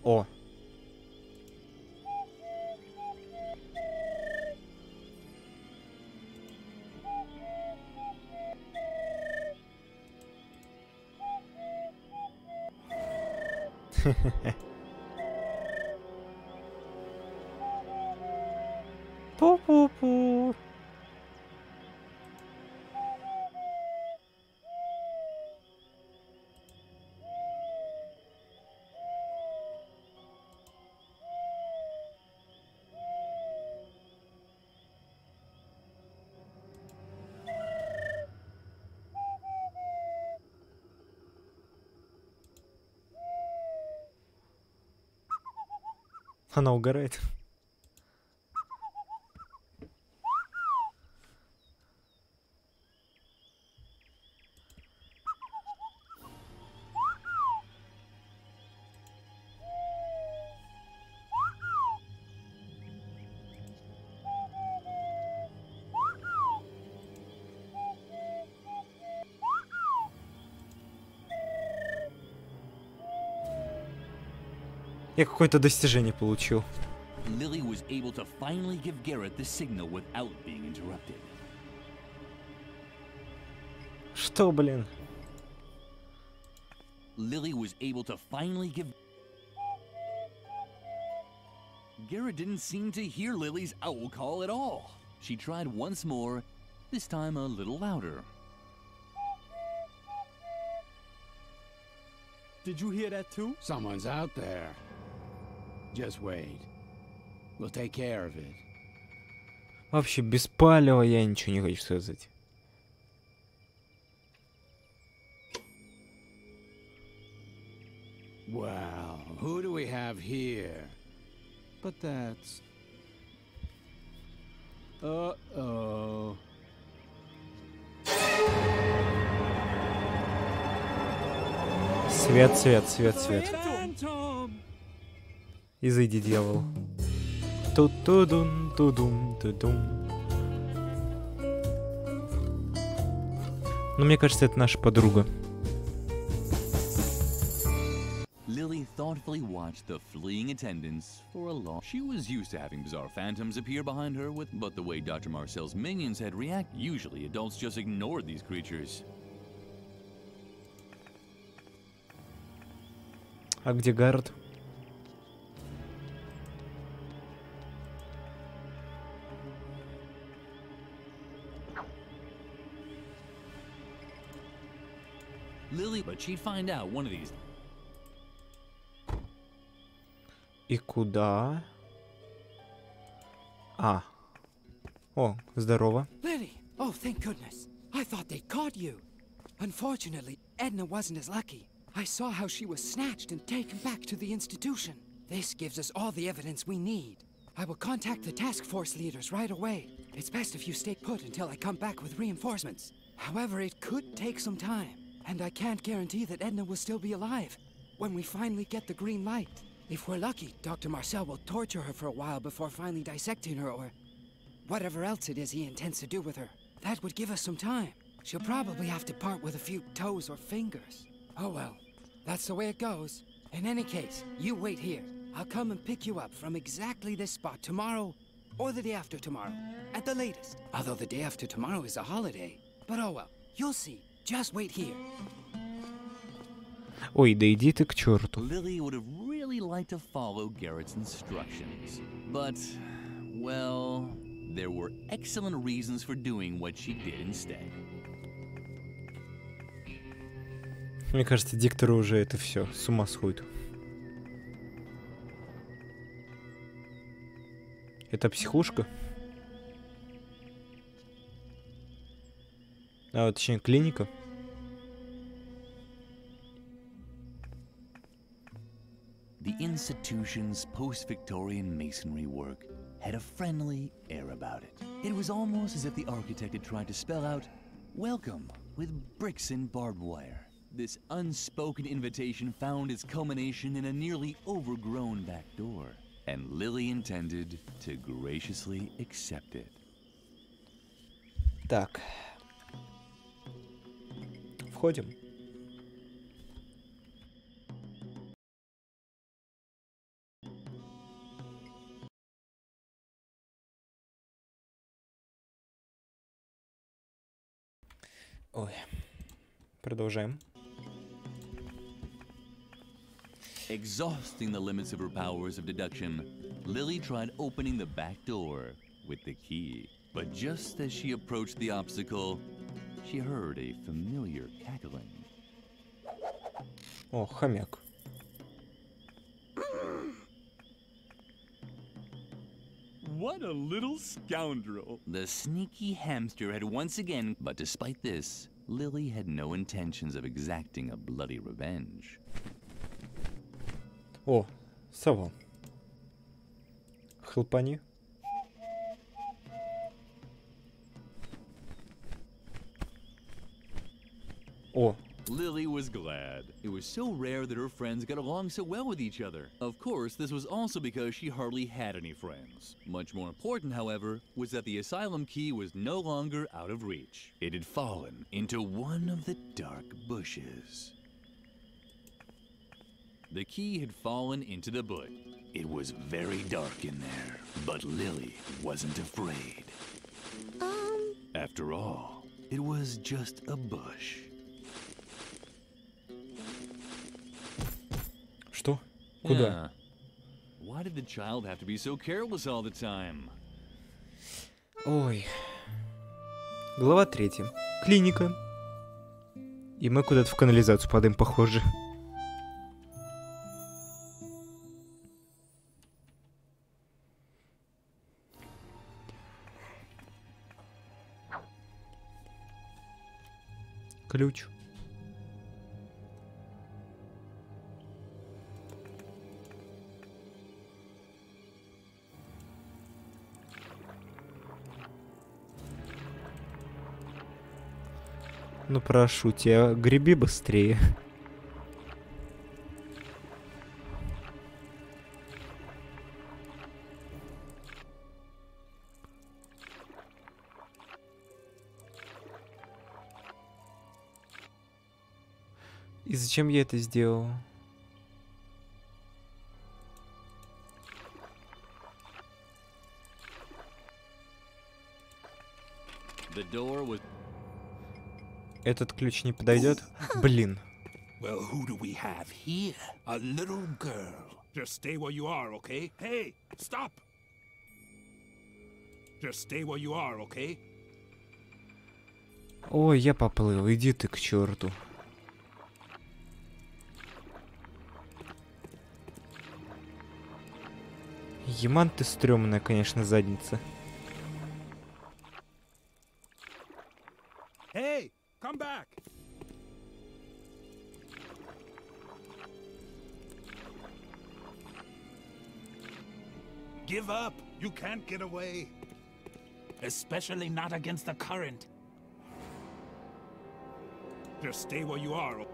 О. Пу-пу-пу. Она угорает. Я какое-то достижение получил. Lily was able to finally give Garrett the signal without being interrupted. Что, блин? Lily was able to finally give... Garrett didn't seem to hear Lily's owl call at all. She tried once more, this time a little louder. Did you hear that too? Someone's out there. Just wait. We'll take care of it. Вообще без палева я ничего не хочу сказать. Well, who do we have here? But that's... Uh-oh. Свет, свет, свет, свет. Изыди, дьявол. Ту-ту-дун, ту-дум, ту-дум. Ну, мне кажется, это наша подруга. Lily thoughtfully watched the fleeing attendants for a long... She was used to having bizarre phantoms appear behind her but the way Dr. Marcel's minions had reacted, usually adults just ignored these creatures. А где Гаррет? Lily, but she'd find out one of these. И куда? А. О, здорово. Lily! Oh, thank goodness. I thought they'd caught you. Unfortunately, Edna wasn't as lucky. I saw how she was snatched and taken back to the institution. This gives us all the evidence we need. I will contact the task force leaders right away. It's best if you stay put until I come back with reinforcements. However, it could take some time, and I can't guarantee that Edna will still be alive when we finally get the green light. If we're lucky, Dr. Marcel will torture her for a while before finally dissecting her or whatever else it is he intends to do with her. That would give us some time. She'll probably have to part with a few toes or fingers. Oh well, that's the way it goes. In any case, you wait here. I'll come and pick you up from exactly this spot tomorrow or the day after tomorrow, at the latest. Although the day after tomorrow is a holiday. But oh well, you'll see. Just wait here. Ой, да иди ты к черту. Lily would have really really liked to follow Garrett's instructions. But, well, there were excellent reasons for doing what she did instead. Мне кажется, дикторы уже это все с ума сходят. Это психушка? А, точнее, клиника. The institution's post-Victorian masonry work had a friendly air about it. It was almost as if the architect had tried to spell out, "Welcome," with bricks and barbed wire. This unspoken invitation found its culmination in a nearly overgrown back door, and Lily intended to graciously accept it. Так. Входим. Ой. Продолжаем. Exhausting the limits of her powers of deduction, Lily tried opening the back door with the key. But just as she approached the obstacle, she heard a familiar cackling. О, хомяк. What a little scoundrel! The sneaky hamster had once again, but despite this, Lily had no intentions of exacting a bloody revenge. О, сова. Хлопани. О. Lily was glad. It was so rare that her friends got along so well with each other. Of course, this was also because she hardly had any friends. Much more important, however, was that the asylum key was no longer out of reach. It had fallen into one of the dark bushes. The key had fallen into the bush. It was very dark in there, but Lily wasn't afraid. After all, it was just a bush. Что? Куда? Yeah. Why did the child have to be so careless all the time? Ой. Глава 3. Клиника. И мы куда-то в канализацию падаем, похоже. Ключ. Ну прошу тебя, греби быстрее. И зачем я это сделал? The door was... Этот ключ не подойдет? Блин. Well, who do we have here? A little girl. Just stay where you are, okay? Hey, stop! Just stay where you are, okay? Ой, я поплыл, иди ты к черту. Еман ты стрёмная, конечно, задница. Hey, come back! Give up! You can't get away! Especially not against the current. Just stay where you are.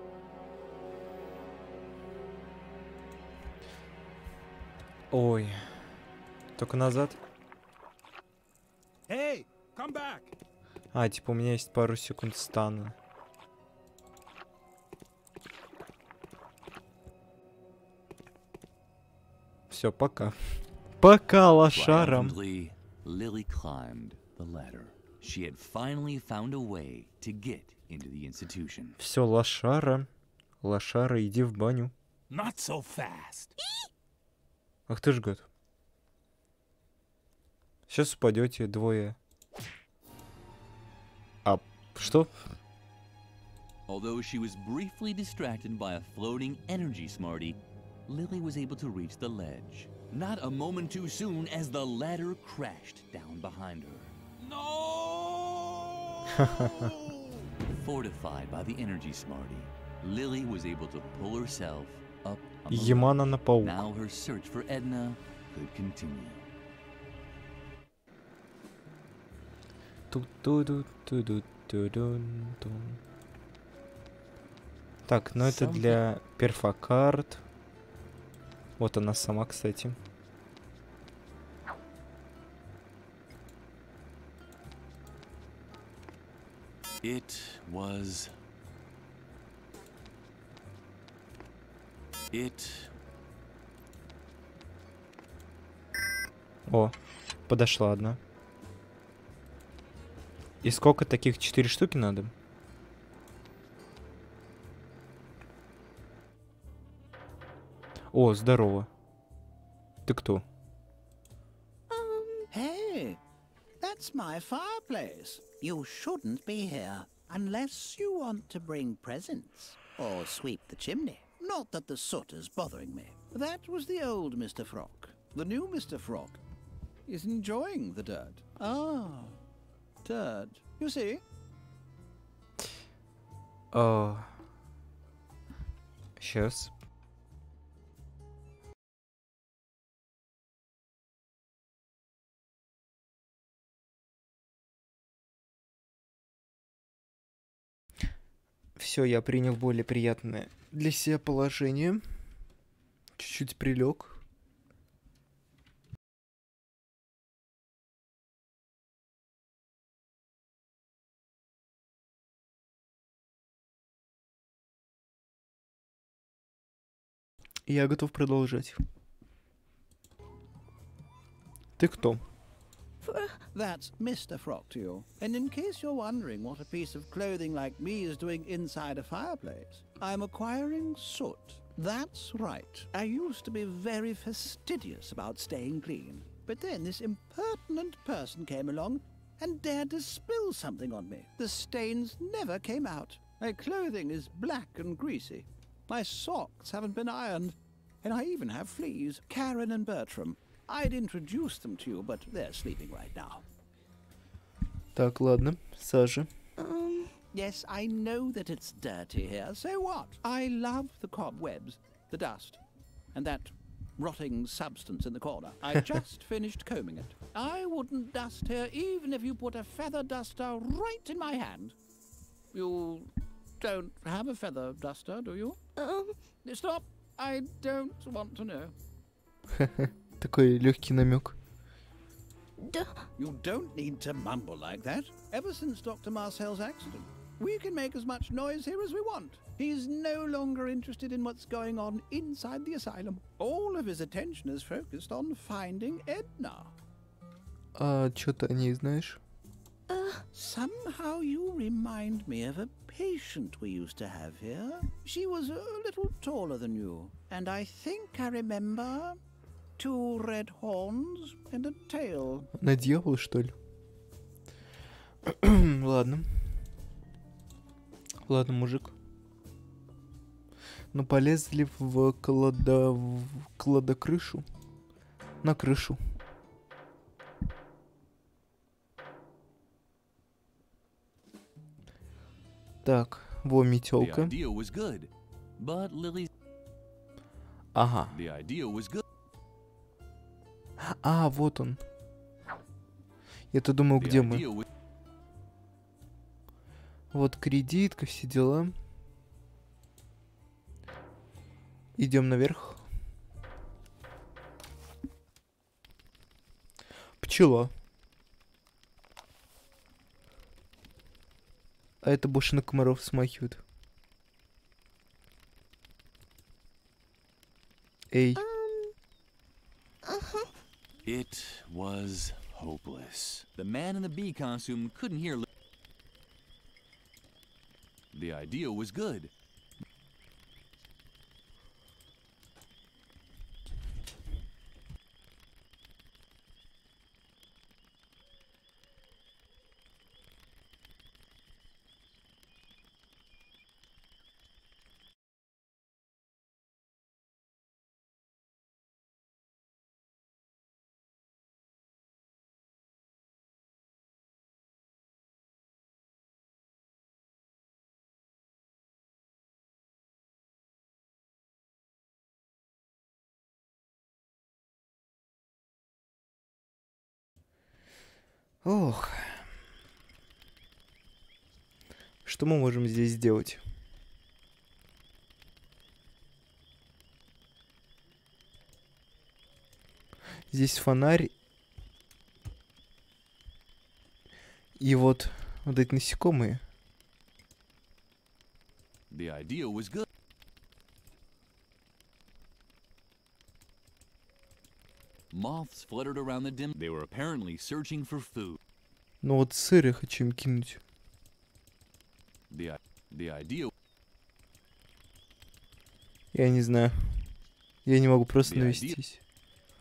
Ой. Только назад. Hey, come back! А, типа у меня есть пару секунд стана. Все, пока. Пока, лошарам. Lily climbed the ladder. She had finally found a way to get into the institution. Все, лошара. Лошара, иди в баню. Not so fast. Ах ты ж гад. Сейчас упадете двое. А что? Although she was briefly distracted by a floating energy smarty, Lily was able to reach the ledge. Not a moment too soon as the ladder crashed down behind her. No! Fortified by the energy smarty, Lily was able to pull herself up on the Ямана на паук. Now her search for Edna could continue. Так, ну это для перфокарт. Вот она сама, кстати. It was... О, подошла одна. И сколько таких? 4 штуки надо? О, здорово. Ты кто? Hey, that's my fireplace. You shouldn't be here unless you want to bring presents or sweep the chimney. Not that the soot is bothering me. That was the old Mr. Frog. The new Mr. Frog is enjoying the dirt. Ah, dirt. You see? Сейчас. Все, я принял более приятное для себя положение. Чуть-чуть прилег. Я готов продолжать. Ты кто? That's Mr. Frog to you. And in case you're wondering what a piece of clothing like me is doing inside a fireplace, I'm acquiring soot. That's right. I used to be very fastidious about staying clean. But then this impertinent person came along and dared to spill something on me. The stains never came out. My clothing is black and greasy. My socks haven't been ironed. And I even have fleas. Karen and Bertram. I'd introduce them to you, but they're sleeping right now. Так, ладно, Сажа. Yes, I know that it's dirty here, so what? I love the cobwebs, the dust, and that rotting substance in the corner. I just finished combing it. I wouldn't dust here even if you put a feather duster right in my hand. You don't have a feather duster, do you? Stop. I don't want to know. Такой легкий намек. You don't need to mumble like that. Ever since Dr. Marcel's accident, we can make as much noise here as we want. He's no longer interested in what's going on inside the asylum. All of his attention is focused on finding Edna. А что ты о ней знаешь? Somehow you remind me of a patient we used to have here. She was a little taller than you, and I think I remember 2 red horns and a tail. На дьявола, что ли? Ладно. Ладно, мужик. Ну, полезли в кладокрышу. На крышу. Так, во метелка. Ага. А, вот он. Я-то думал, где мы. Вот кредитка, все дела. Идем наверх. Пчела. А это больше на комаров смахивает. Эй. It was hopeless. The man in the bee costume couldn't hear. The idea was good. Ох. Что мы можем здесь сделать? Здесь фонарь. И вот эти насекомые. The idea was good. Moths fluttered around the dim. They were apparently searching for food. Ну вот сыр я хочу им кинуть. The idea. Я не знаю. Я не могу просто навестись.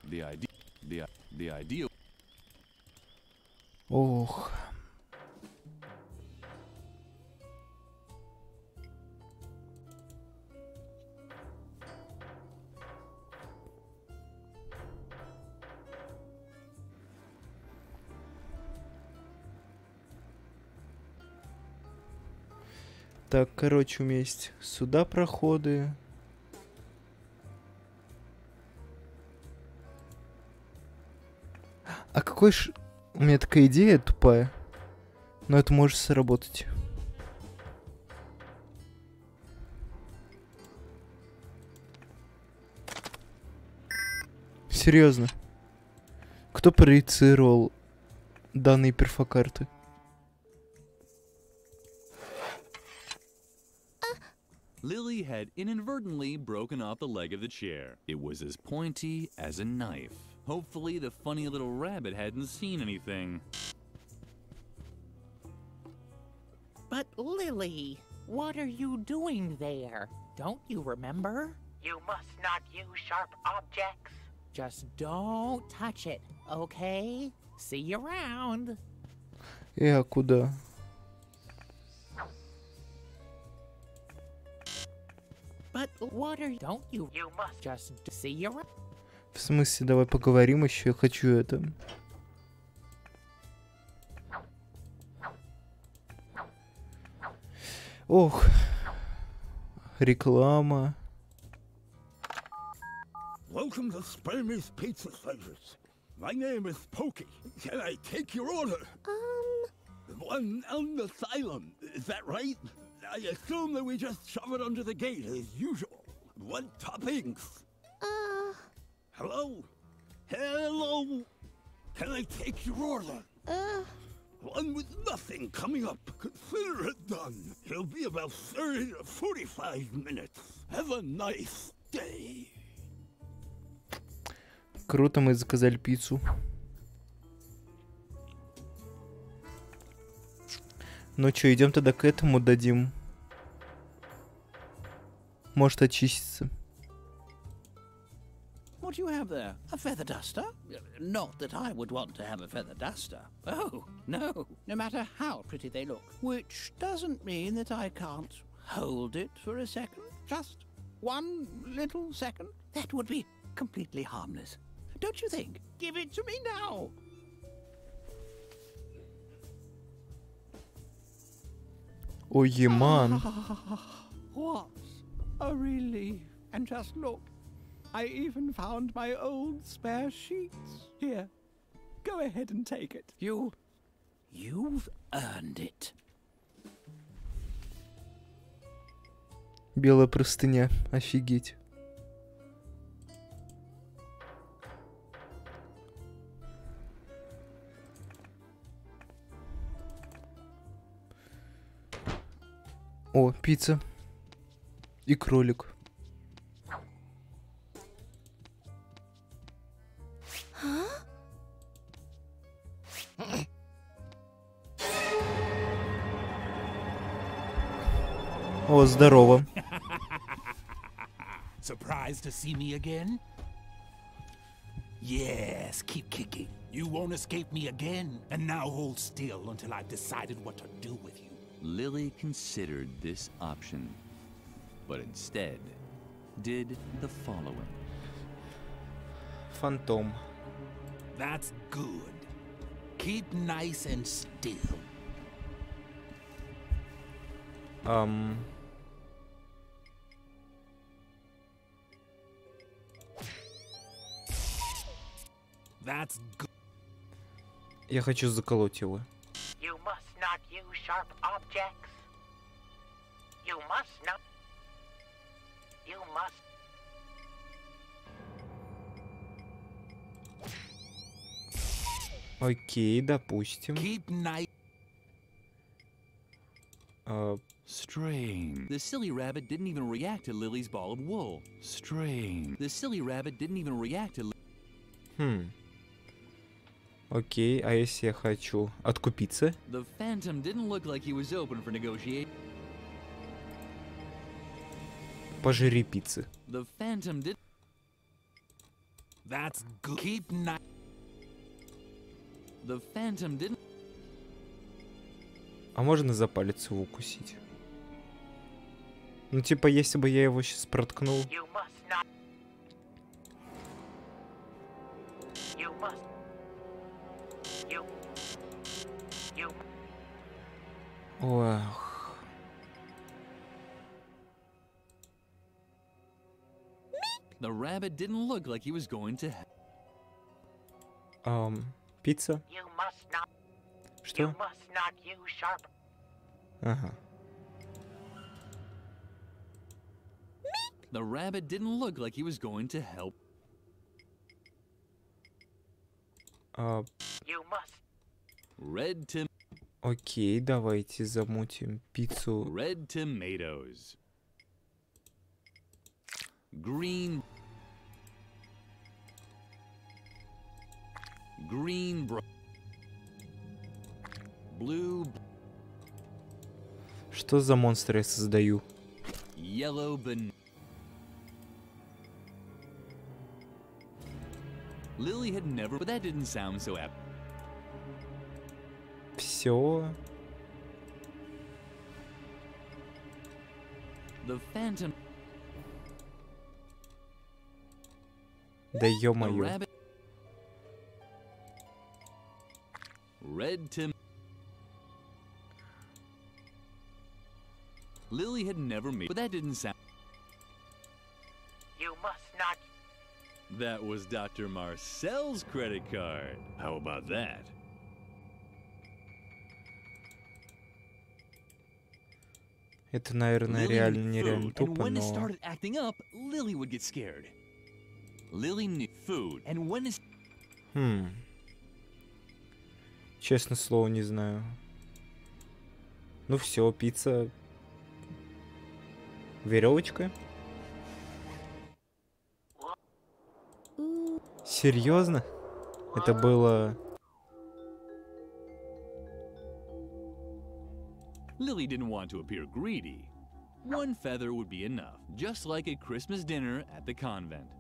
The idea. Ох. Так, короче, у меня есть сюда проходы. А какой ж... У меня такая идея тупая. Но это может сработать. Серьезно. Кто проецировал данные перфокарты? Lily had inadvertently broken off the leg of the chair. It was as pointy as a knife. Hopefully the funny little rabbit hadn't seen anything. But Lily, what are you doing there? Don't you remember? You must not use sharp objects. Just don't touch it, okay? See you around. А куда? But what are you? Don't you? You must just see you around. В смысле, давай поговорим еще. Я хочу это. Ох. Реклама. Welcome to Spermie's Pizza Slices. My name is Pokey. Can I take your order? One on the asylum, is that right? I assume that we just shove it under the gate as usual. What toppings? Hello? Hello? Can I take your order? One with nothing coming up. Consider it done. It'll be about 30 to 45 minutes. Have a nice day. Круто, мы заказали пиццу. Ну чё, идем тогда к этому дадим. Может очиститься. What do you have there? A feather duster? Not that I would want to have a feather duster. Oh, no. No matter how pretty they look. Which doesn't mean that I can't hold it for a second. Just one little second. That would be completely harmless. Don't you think? Give it to me now. Ой, Еман. What a relief. And just look. I even found my old spare sheets. Here, go ahead and take it. You've earned it. Белая простыня. Офигеть. О, пицца. И кролик. О, здорово. Surprised to see me again? Yes, keep kicking. You won't escape me again. And now hold still until I've decided what to do with you. Lily considered this option, but instead did the following. Фантом. That's good. Keep nice and still. That's good. Я хочу заколоть его. You must not use sharp objects. You must not. You must. Окей, допустим. Strange. The silly rabbit didn't even react to Lily's ball of wool. Strange. The silly rabbit didn't even react to. Окей, а если я хочу откупиться? The phantom didn't look like he was open for negotiation. Пожри пиццы. The phantom did. That's good. Keep not. The phantom didn't. А можно за палец его укусить? Ну, типа, если бы я его сейчас проткнул... You must not. You must. You. Ох. The rabbit didn't look like he was going to. Пицца? You must not. Что? You must not use sharp. Ага. The rabbit didn't look like he was going to help. You must. Red tom. Окей, давайте замутим пиццу. Red tomatoes. Green. Green. Blue. Что за монстр я создаю? Yellow banana. Lily had never, but that didn't sound so apt. Все. The phantom. Да ё-моё. Red Tim. Lily had never made, but that didn't sound. You must not. That was Dr. Marcel's credit card. How about that? Это, наверное, реально нереально тупо, and when it но... started acting up, Lily would get scared. Lily knew food, and when it's... Честно слово, не знаю. Ну все, пицца. Веревочка. Серьезно? Это было... Lily didn't want to appear greedy. One feather would be enough, just like a Christmas dinner at the convent.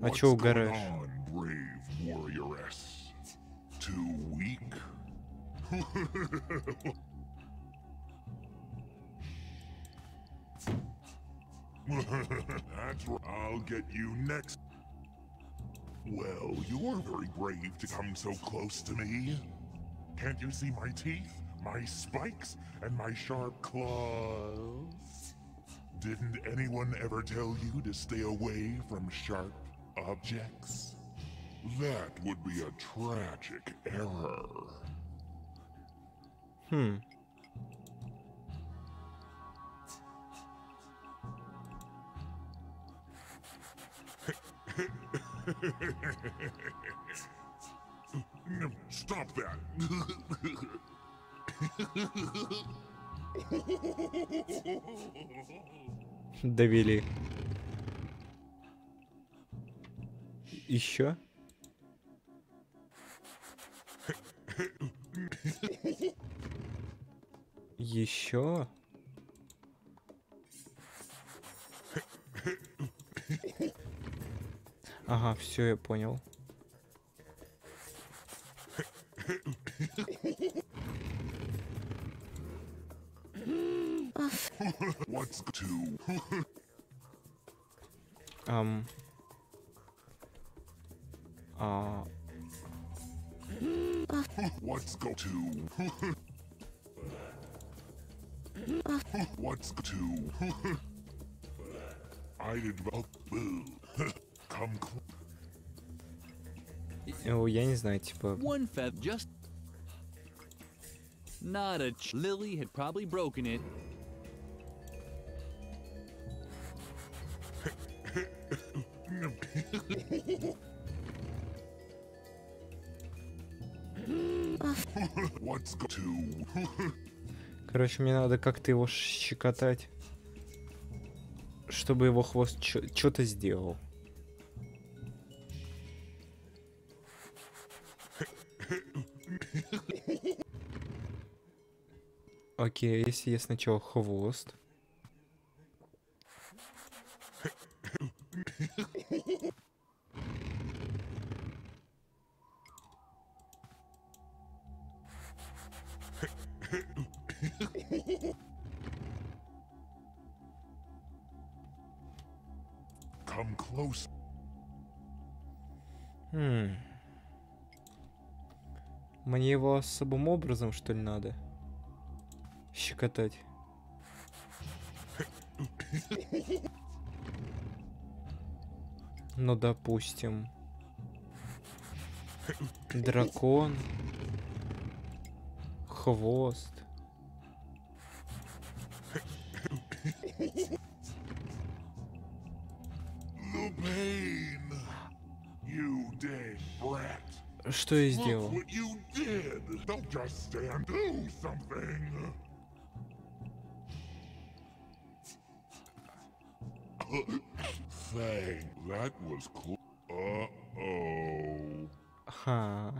А чё угораешь? Brave warrioress. Too weak? That's right. I'll get you next. Well, you're very brave to come so close to me. Can't you see my teeth, my spikes, and my sharp claws? Didn't anyone ever tell you to stay away from sharp objects? That would be a tragic error. Stop that. Довели. Еще? Еще? Ага, все, я понял. What's to? What's go to? What's to? I did come. Я не знаю, типа. One feather just. Not a. Lily had probably broken it. What's to? Короче, мне надо как-то его щекотать, чтобы его хвост что-то сделал. Окей, если я сначала хвост. Come close. Мне его особым образом, что ли, надо щекотать? Ну, допустим, дракон, хвост. The pain. You dead brat. Что я сделал? Look what you did. Don't just stand. Do something. Thing. That was cool. Uh-oh. Huh.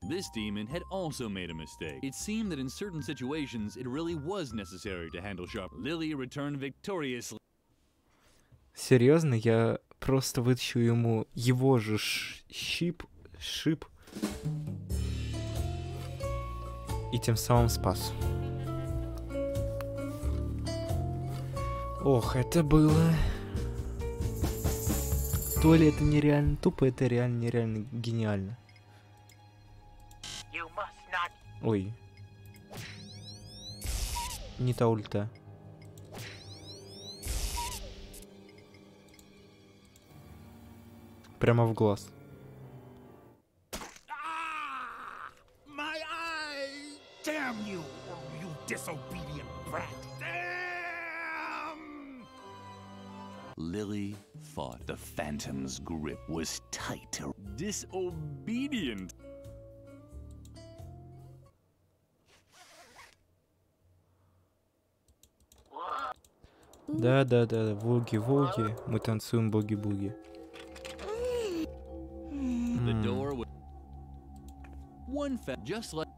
This demon had also made a mistake. It seemed that in certain situations, it really was necessary to handle sharp. Lily returned victoriously. Серьезно, я просто вытащу ему его же шип, и тем самым спас. Ох, это было... То ли это нереально тупо, это реально нереально гениально. Ой. Не та ульта. Прямо в глаз. My eye! Damn you, you disobedient brat! Damn! Lily thought the Phantom's grip was tight. Disobedient. Да, волги, мы танцуем боги-буги. The door was one just like.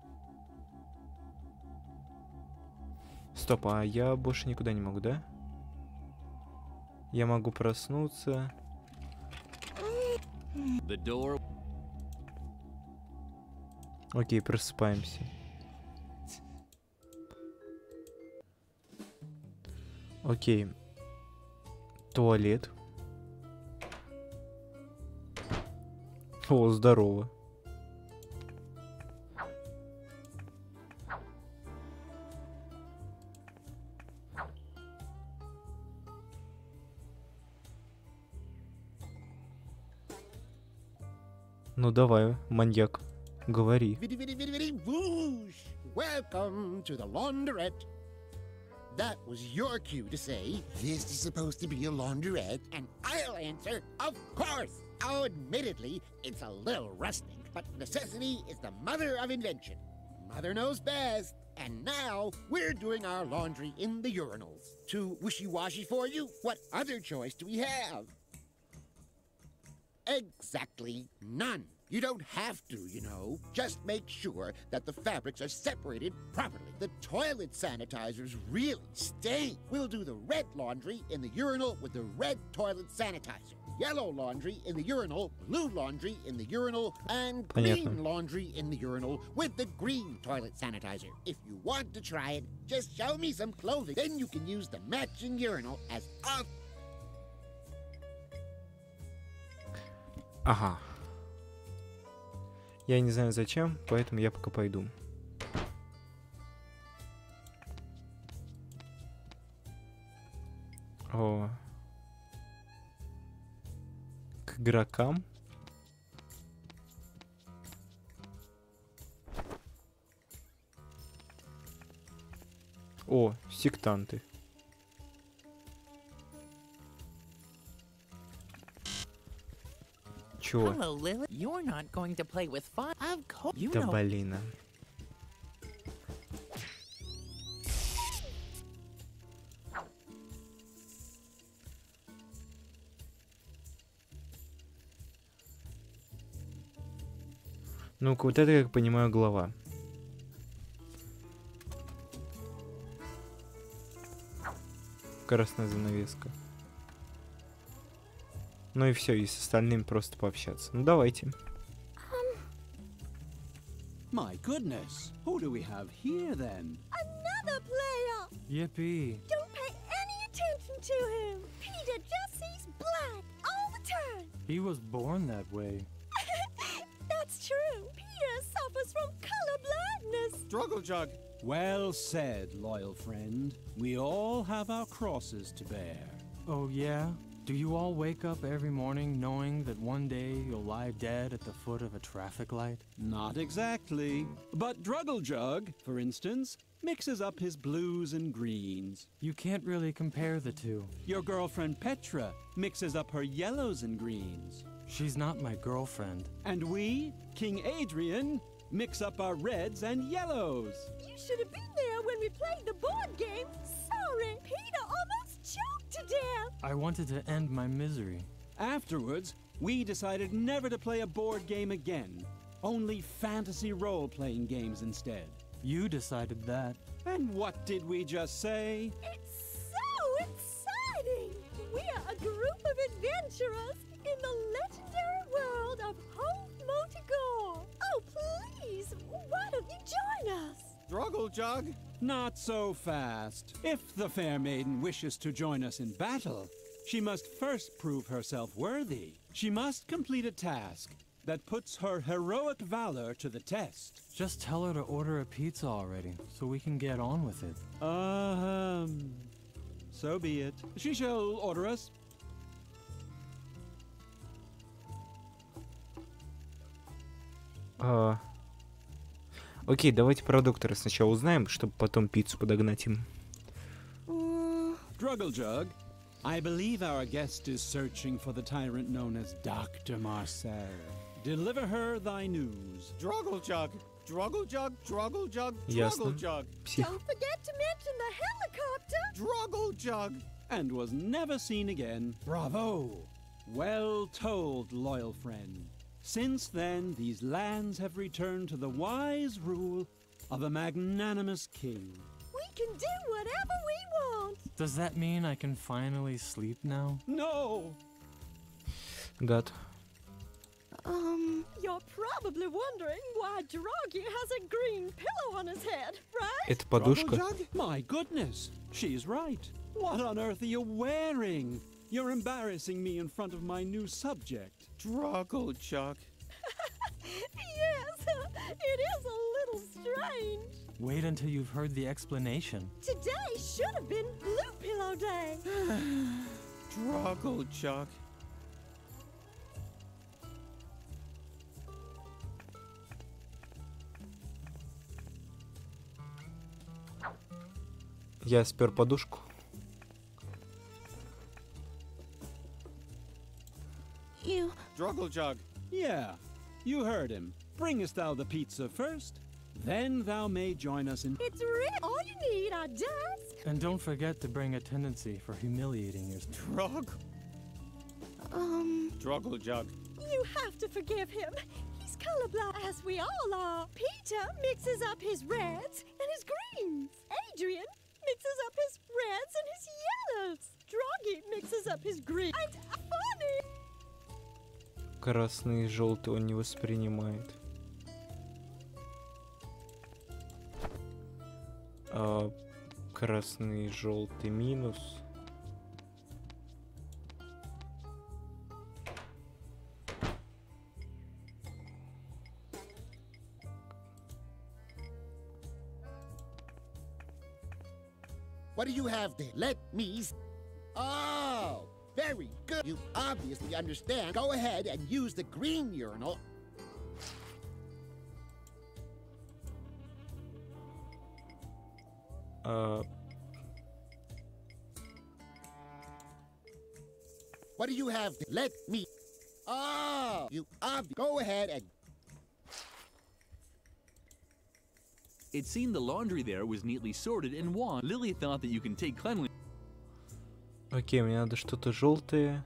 Стоп, а я больше никуда не могу, да? Я могу проснуться. The door. Окей, просыпаемся. Окей. Туалет. О, здорово. Ну давай, маньяк, говори. Whoosh! Welcome to the laundrette. That was your cue to say, this is supposed to be a laundrette, and I'll answer, of course. Oh, admittedly, it's a little rustic, but necessity is the mother of invention. Mother knows best. And now, we're doing our laundry in the urinals. Too wishy-washy for you? What other choice do we have? Exactly none. You don't have to, you know. Just make sure that the fabrics are separated properly. The toilet sanitizers really stink. We'll do the red laundry in the urinal with the red toilet sanitizer. Yellow laundry in the urinal, blue laundry in the urinal, and green laundry in the urinal with the green toilet sanitizer. If you want to try it, just show me some clothing. Then you can use the matching urinal as a... Ага. Я не знаю зачем, поэтому я пока пойду. игрокам. О, сектанты. Чего? Hello, Lily. You're not going to play with fun. Of course. You Да know. блин. Ну-ка, вот это, как понимаю, глава. Красная занавеска. Ну и все, и с остальными просто пообщаться. Ну давайте. My goodness, who do we have here then? Another player! Yippee. Don't pay any attention to him. Peter just sees black all the time. He was born that way. That's true. Peter suffers from color blindness. Struggle Jug. Well said, loyal friend. We all have our crosses to bear. Oh, yeah? Do you all wake up every morning knowing that one day you'll lie dead at the foot of a traffic light? Not exactly. But Druggle Jug, for instance, mixes up his blues and greens. You can't really compare the two. Your girlfriend Petra mixes up her yellows and greens. She's not my girlfriend. And we, King Adrian, mix up our reds and yellows. You should have been there when we played the board game. Sorry, Peter almost choked to death. I wanted to end my misery. Afterwards, we decided never to play a board game again. Only fantasy role-playing games instead. You decided that. And what did we just say? It's so exciting! We're a group of adventurers in the legendary world of Hope Motigor. Oh, please, why don't you join us? Struggle Jug, not so fast. If the fair maiden wishes to join us in battle, she must first prove herself worthy. She must complete a task that puts her heroic valor to the test. Just tell her to order a pizza already, so we can get on with it. So be it. She shall order us. Окей, давайте про доктора сначала узнаем, чтобы потом пиццу подогнать им. Druggle Jug, I believe our guest is searching for the tyrant known as Dr. Marcel. Deliver her thy news. Druggle Jug! Druggle Jug! Druggle Jug! Ясно. Druggle Jug! Псих. Don't forget to mention the helicopter. Druggle Jug! And was never seen again. Bravo! Well told, loyal friend. Since then, these lands have returned to the wise rule of a magnanimous king. We can do whatever we want. Does that mean I can finally sleep now? No! Гад. You're probably wondering why Droggy has a green pillow on his head, right? Это подушка. Druggle Jug? My goodness, she's right. What on earth are you wearing? You're embarrassing me in front of my new subject. Druggle Jug. Yes, it is a little strange. Wait until you've heard the explanation. Today should have been Blue Pillow Day. Druggle Jug. Я спер подушку. You... Druggle Jug. Yeah, you heard him. Bringest thou the pizza first? Then thou may join us in... It's real. All you need are desk. And don't forget to bring a tendency for humiliating your Drug. Druggle Jug. You have to forgive him. He's colorblind, as we all are. Peter mixes up his reds and his greens. Adrian mixes up his reds and his yellows. Droggy mixes up his green. And funny. Красный и желтый он не воспринимает. Красный и желтый минус. What do you have there? Let me... Oh, Very good. You obviously understand. Go ahead and use the green urinal. What do you have? Let me. Oh, you go ahead and. It seemed the laundry there was neatly sorted and washed. Lily thought that you can take cleanliness. Окей, мне надо что-то желтое.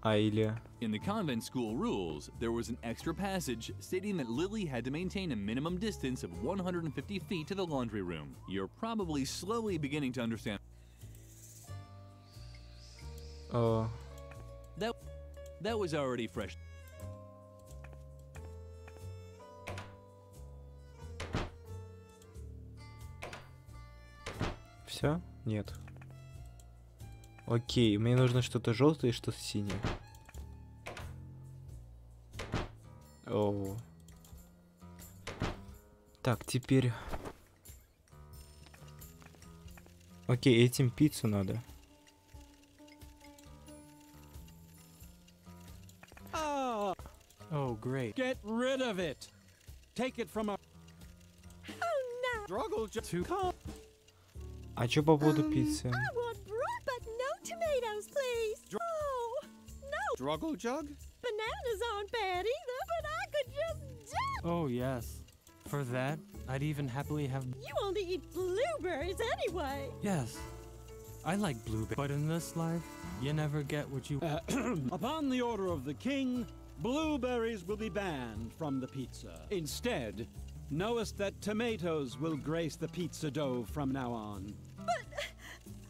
Или... In the convent school rules, there was an extra passage stating that Lily had to maintain a minimum distance of 150 feet to the laundry room. You're probably slowly beginning to understand. That was already fresh. Все? Нет. Окей, мне нужно что-то желтое и что-то синее. О. Так, теперь... Окей, этим пиццу надо. Oh, great. Get rid of it. Take it from our... Oh, no. Struggle to come. А чё по поводу пиццы? I want broth, but no tomatoes, please. Oh, no. Struggle jug? Bananas aren't bad either, but I could just die. Oh, yes. For that, I'd even happily have... You only eat blueberries anyway. Yes. I like blueberries. But in this life, you never get what you... Upon the order of the king, blueberries will be banned from the pizza. Instead, knowest that tomatoes will grace the pizza dough from now on. But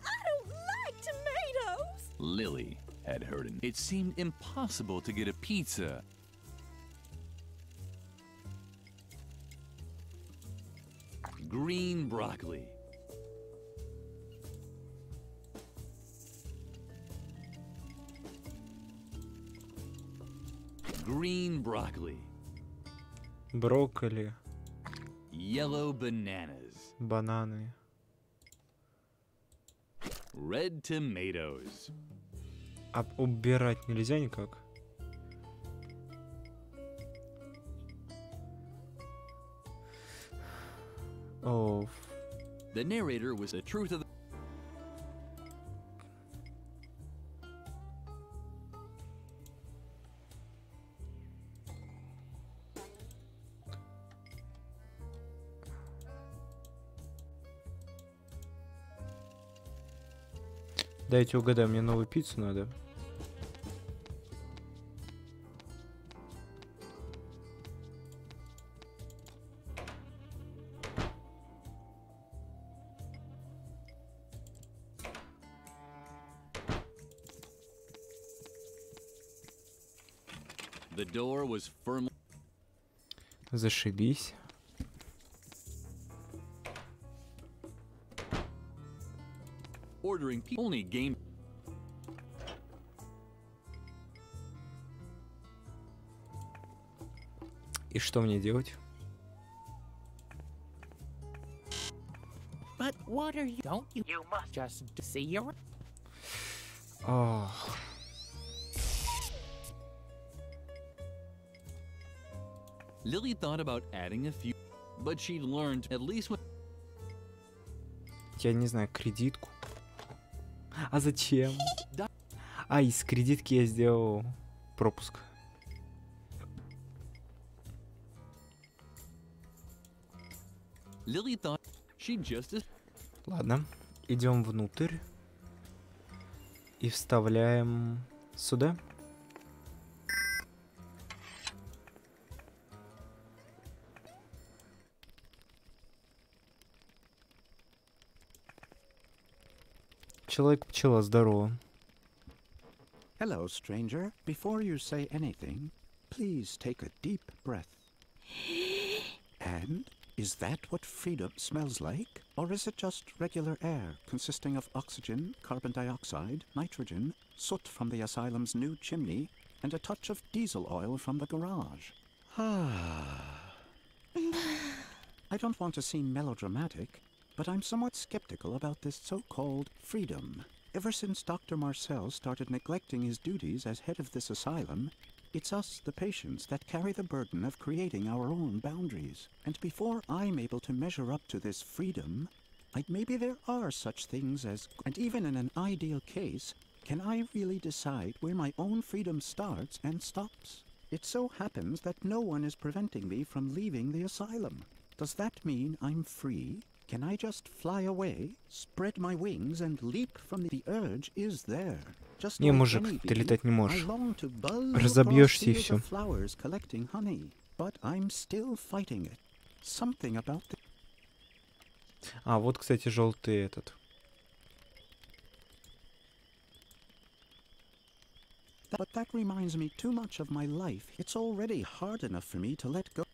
I don't like tomatoes. Lily had heard it. It seemed impossible to get a pizza. Green broccoli. Green broccoli. Брокколи. Yellow bananas. Бананы. Red tomatoes. А убирать нельзя никак? Oh. The narrator was the truth of the... Дайте угадаю, мне новую пиццу надо. The door was firmly... Зашибись. Ordering only game. И что мне делать? But what are you? Don't you? You must just see your... Oh. Lily thought about adding a few, but she learned at least when... Я не знаю, кредитку. А зачем? А, из кредитки я сделал пропуск. Lily thought she just... Ладно, идем внутрь и вставляем сюда. Человек-пчела, здорово. Hello, stranger. Before you say anything, please take a deep breath. And is that what freedom smells like? Or is it just regular air consisting of oxygen, carbon dioxide, nitrogen, soot from the asylum's new chimney, and a touch of diesel oil from the garage? I don't want to seem melodramatic, but I'm somewhat skeptical about this so-called freedom. Ever since Dr. Marcel started neglecting his duties as head of this asylum, it's us, the patients, that carry the burden of creating our own boundaries. And before I'm able to measure up to this freedom, maybe there are such things as... And even in an ideal case, can I really decide where my own freedom starts and stops? It so happens that no one is preventing me from leaving the asylum. Does that mean I'm free? Can I just fly away, spread my wings and leap from the urge is there? Just Не, like мужик, any ты bee, летать не I можешь. long to buzz Разобьешься и across fields все. of flowers collecting honey, but I'm still fighting it. Something about the... А, вот, кстати, желтый этот. But that reminds me too much of my life. It's already hard enough for me to let go.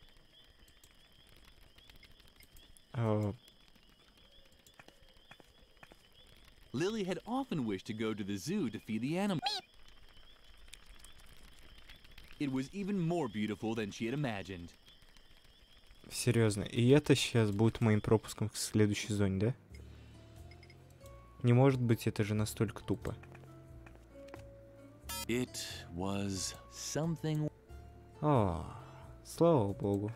Lily had often wished to go to the zoo to feed the animals. It was even more beautiful than she had imagined. Серьезно. И это сейчас будет моим пропуском к следующей зоне, да? Не может быть, это же настолько тупо. It was something... О, слава богу.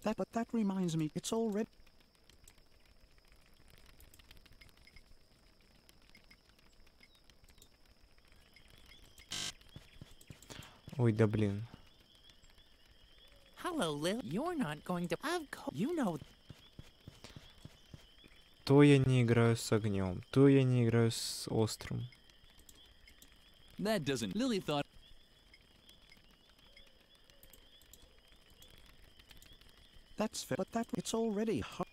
But that reminds me, it's already... Ой, да блин. Hello, Lil. You're not going to... You know... То я не играю с огнем, то я не играю с острым. That doesn't... Lily thought... That's fair, but that... It's already hard...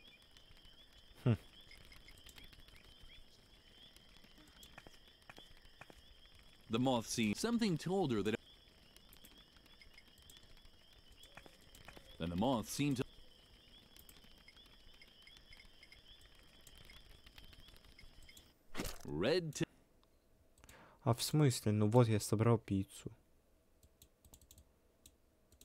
The moth seemed... Something told her that... Then the moth seemed to... Red to... А в смысле? Ну вот я собрал пиццу.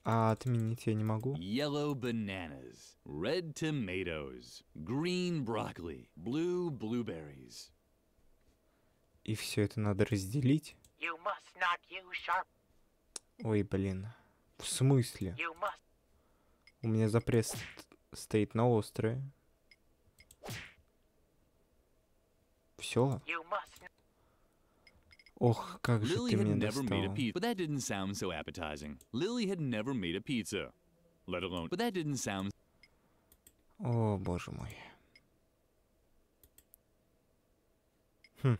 А отменить я не могу? Yellow bananas, red tomatoes, green broccoli, blue blueberries. И все это надо разделить? You must not use sharp. Ой, блин. В смысле? You must. У меня запрет стоит на острое. Все? You must. Ох, как же Lily ты had меня never made a достал. pizza, but that didn't sound so appetizing. Lily had never made a pizza, let alone... But that didn't sound... О, боже мой. Хм.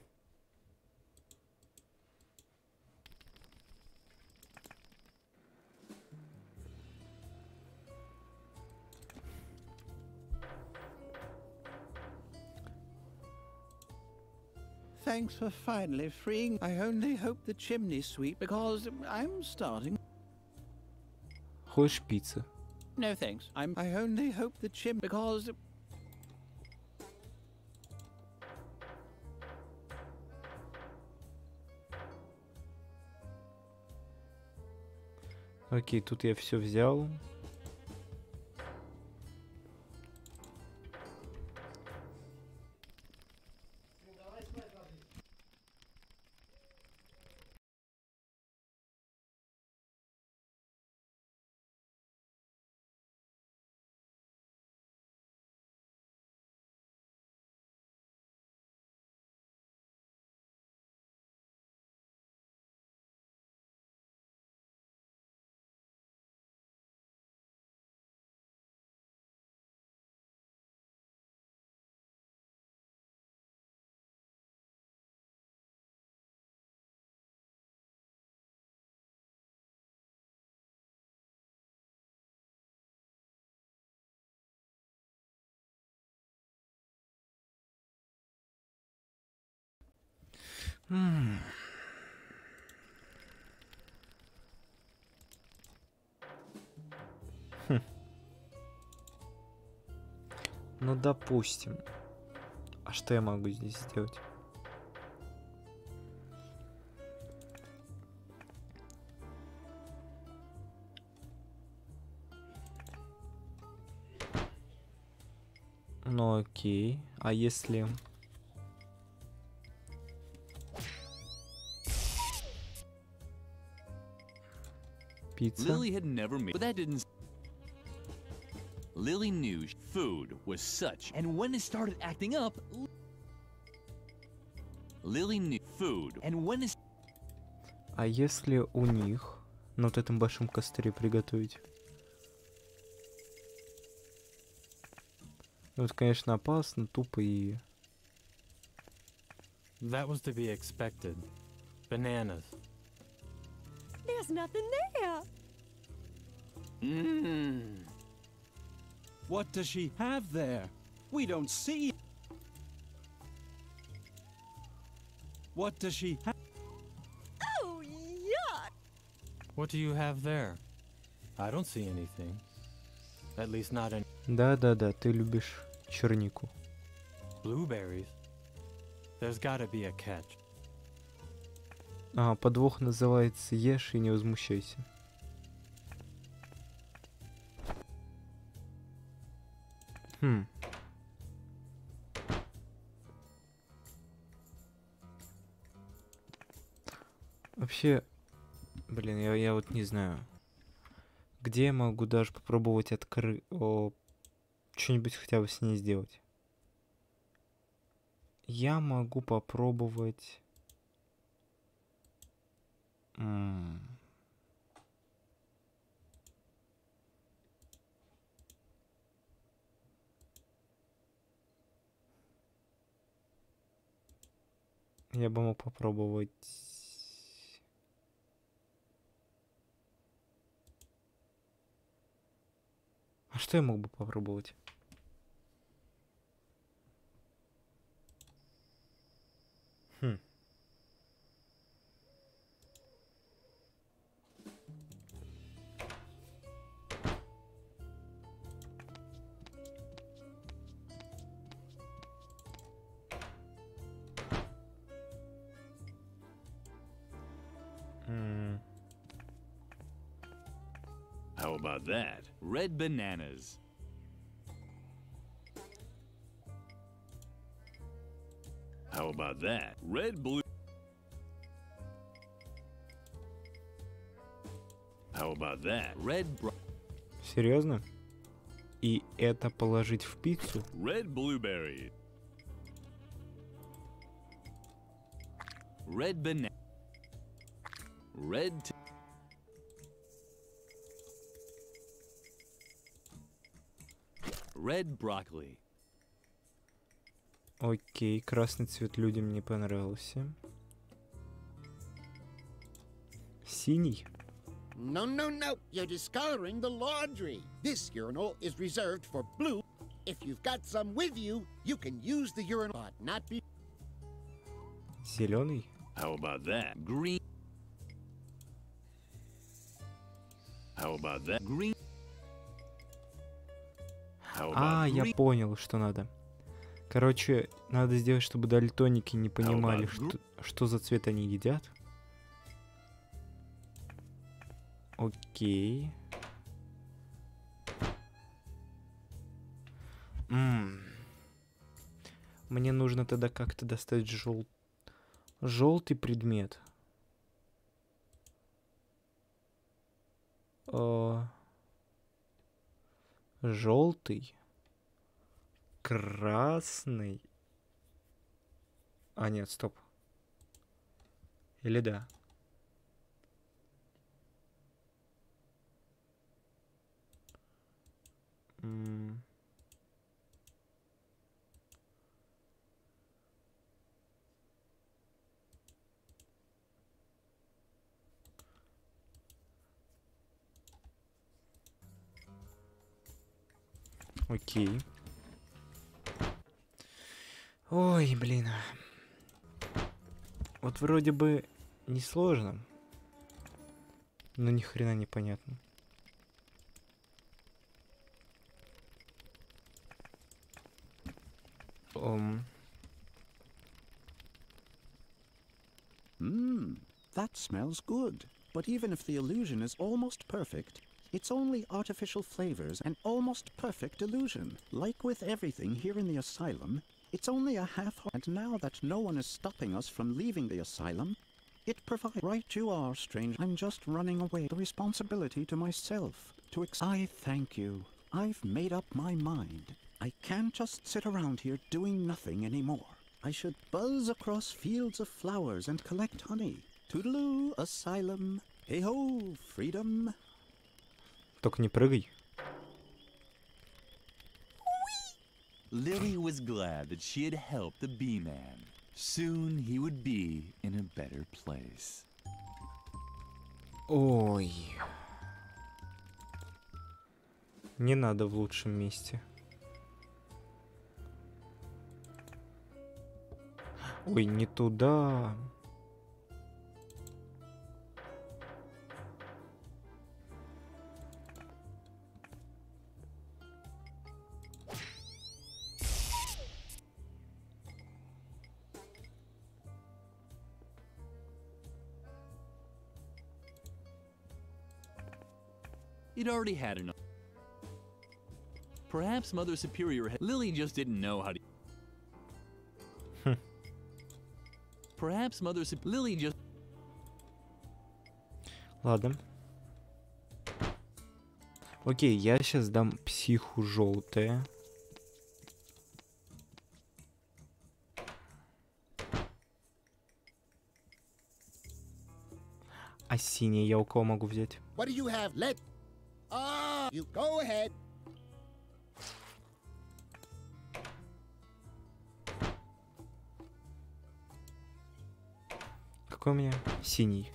Thanks for finally freeing. I only hope the chimney's sweet because I'm starting. Хочешь пиццы? No thanks. I only hope the chim because... Окей, тут я все взял. Ну, допустим. А что я могу здесь сделать? Ну окей. А если... Пицца? Lily had never made, but that didn't. Lily knew food was such, and when it started acting up, Lily knew food, and when it. А если у них на вот этом большом костре приготовить? Ну, это, конечно, опасно, тупо и... That was to be expected. Bananas. There's nothing there. What does she have there? We don't see. What does she have? Oh, yuck! What do you have there? I don't see anything. At least not any. Да-да-да, ты любишь чернику. Blueberries. There's gotta be a catch. А, подвох называется «Ешь и не возмущайся». Вообще, блин, я вот не знаю. Где я могу даже попробовать что-нибудь хотя бы с ней сделать? Я могу попробовать... Я бы мог попробовать... А что я мог бы попробовать? How about that? Red bananas. How about that? Red blue. How about that? Red Серьезно? И это положить в пиццу? Red blueberry. Red banana. Red. Red broccoli. Окей, красный цвет людям не понравился. Синий? No, no, no. You're discoloring the laundry. This urinal is reserved for blue. If you've got some with you, you can use the urinal, but not be... Зеленый? How about that? Green. How about that? Green. А, я понял, что надо. Короче, надо сделать, чтобы дальтоники не понимали, что за цвет они едят. Окей. Мне нужно тогда как-то достать желтый предмет. Желтый. Красный. А, нет, стоп. Или да? Окей. Ой, блин. Вот вроде бы несложно, но ни хрена непонятно. That smells good. But even if the illusion is almost perfect, It's only artificial flavors and almost perfect illusion. Like with everything here in the asylum, it's only a half. And now that no one is stopping us from leaving the asylum, it provides. Right you are, stranger. I'm just running away. The responsibility to myself. I thank you. I've made up my mind. I can't just sit around here doing nothing anymore. I should buzz across fields of flowers and collect honey. Toodaloo, asylum. Hey-ho, freedom. Только не прыгай. Lily was glad that she had helped the bee man. Soon he would be in a better place. Ой. Не надо в лучшем месте. Ой, не туда. He'd already had enough. Perhaps Mother Superior had. Lily just didn't know how to. Perhaps Mother Superior. Lily just. Ладно. Окей, я сейчас дам психу желтое. А синее я у кого могу взять? What do you have? Let. You go ahead. Какой у меня? Синий.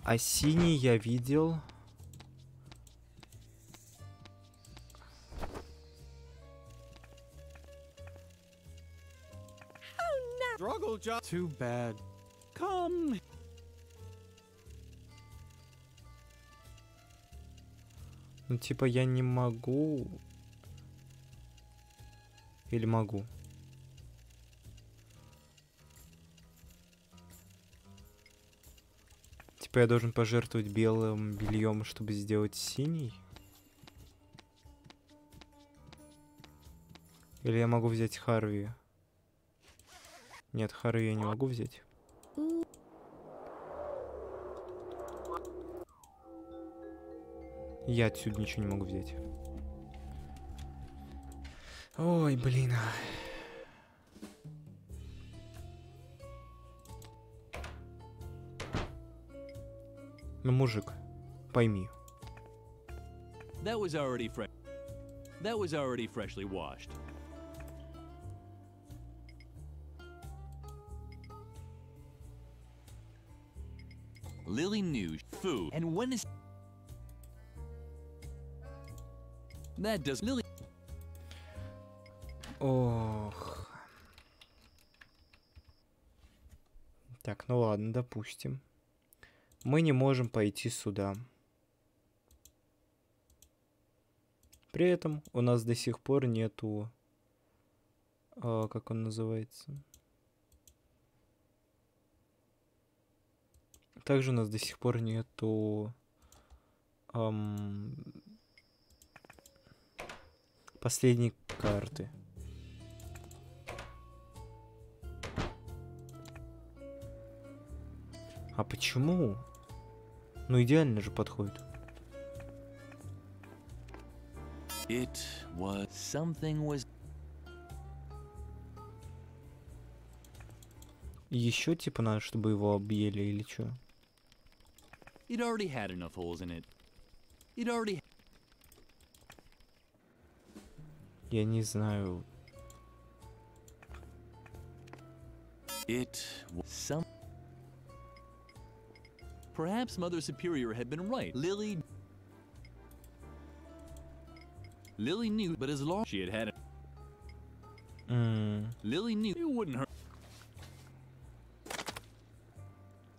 А синий я видел. Struggle job. Too bad. Come. Ну, типа, я не могу. Или могу? Типа, я должен пожертвовать белым бельем, чтобы сделать синий? Или я могу взять Харви? Нет, Харви я не могу взять. Я отсюда ничего не могу взять. Ой, блин. Ну, мужик, пойми. That was already freshly washed. Lily knew food, and when is that does Lily? Ох. Так, ну ладно, допустим. Мы не можем пойти сюда. При этом у нас до сих пор нету... как он называется? Также у нас до сих пор нету... последней карты. А почему? Ну идеально же подходит. Еще типа надо, чтобы его объели или что? It already had enough holes in it. It already. Я не знаю. It was some. Perhaps Mother Superior had been right. Lily knew, but as long as she had had it. Lily knew it wouldn't hurt.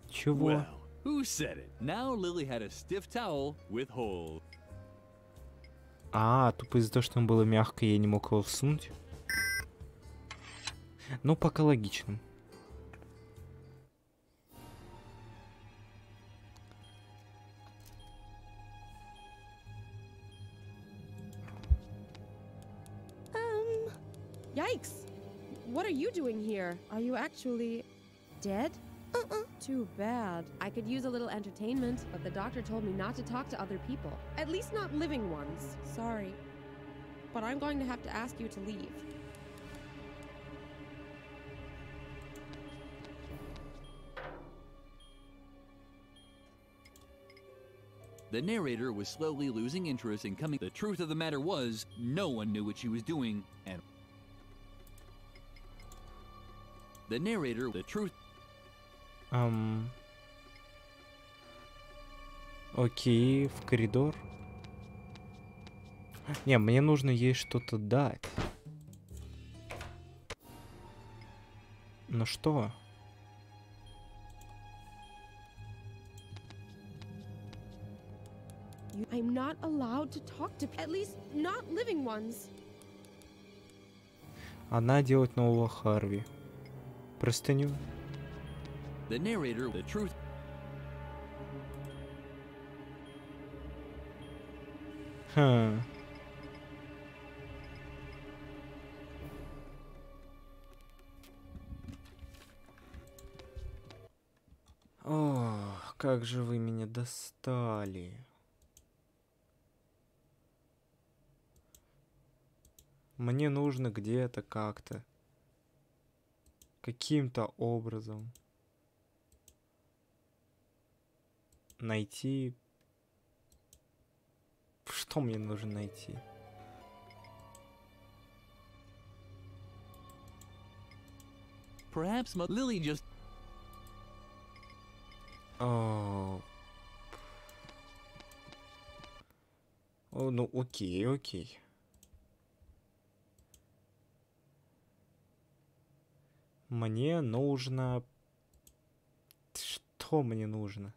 Чего? Well, who said it? Now Lily had a stiff towel with holes. А, тупо из-за того, что он было мягко, я не мог его всунуть. Ну, пока логично. Yikes! What are you doing here? Are you actually dead? Too bad. I could use a little entertainment, but the doctor told me not to talk to other people. At least not living ones. Sorry. But I'm going to have to ask you to leave. The narrator was slowly losing interest in coming. The truth of the matter was, no one knew what she was doing, and the narrator, the truth. Окей, в коридор. Не, мне нужно ей что-то дать. Ну что? I'm not allowed to talk to at least not living ones. Она делает нового Харви. Простыню. The narrator, the truth. Хм. Ох, как же вы меня достали. Мне нужно где-то как-то, каким-то образом найти... Что мне нужно найти? Perhaps Lily just... О, ну окей, окей. Мне нужно... Что мне нужно?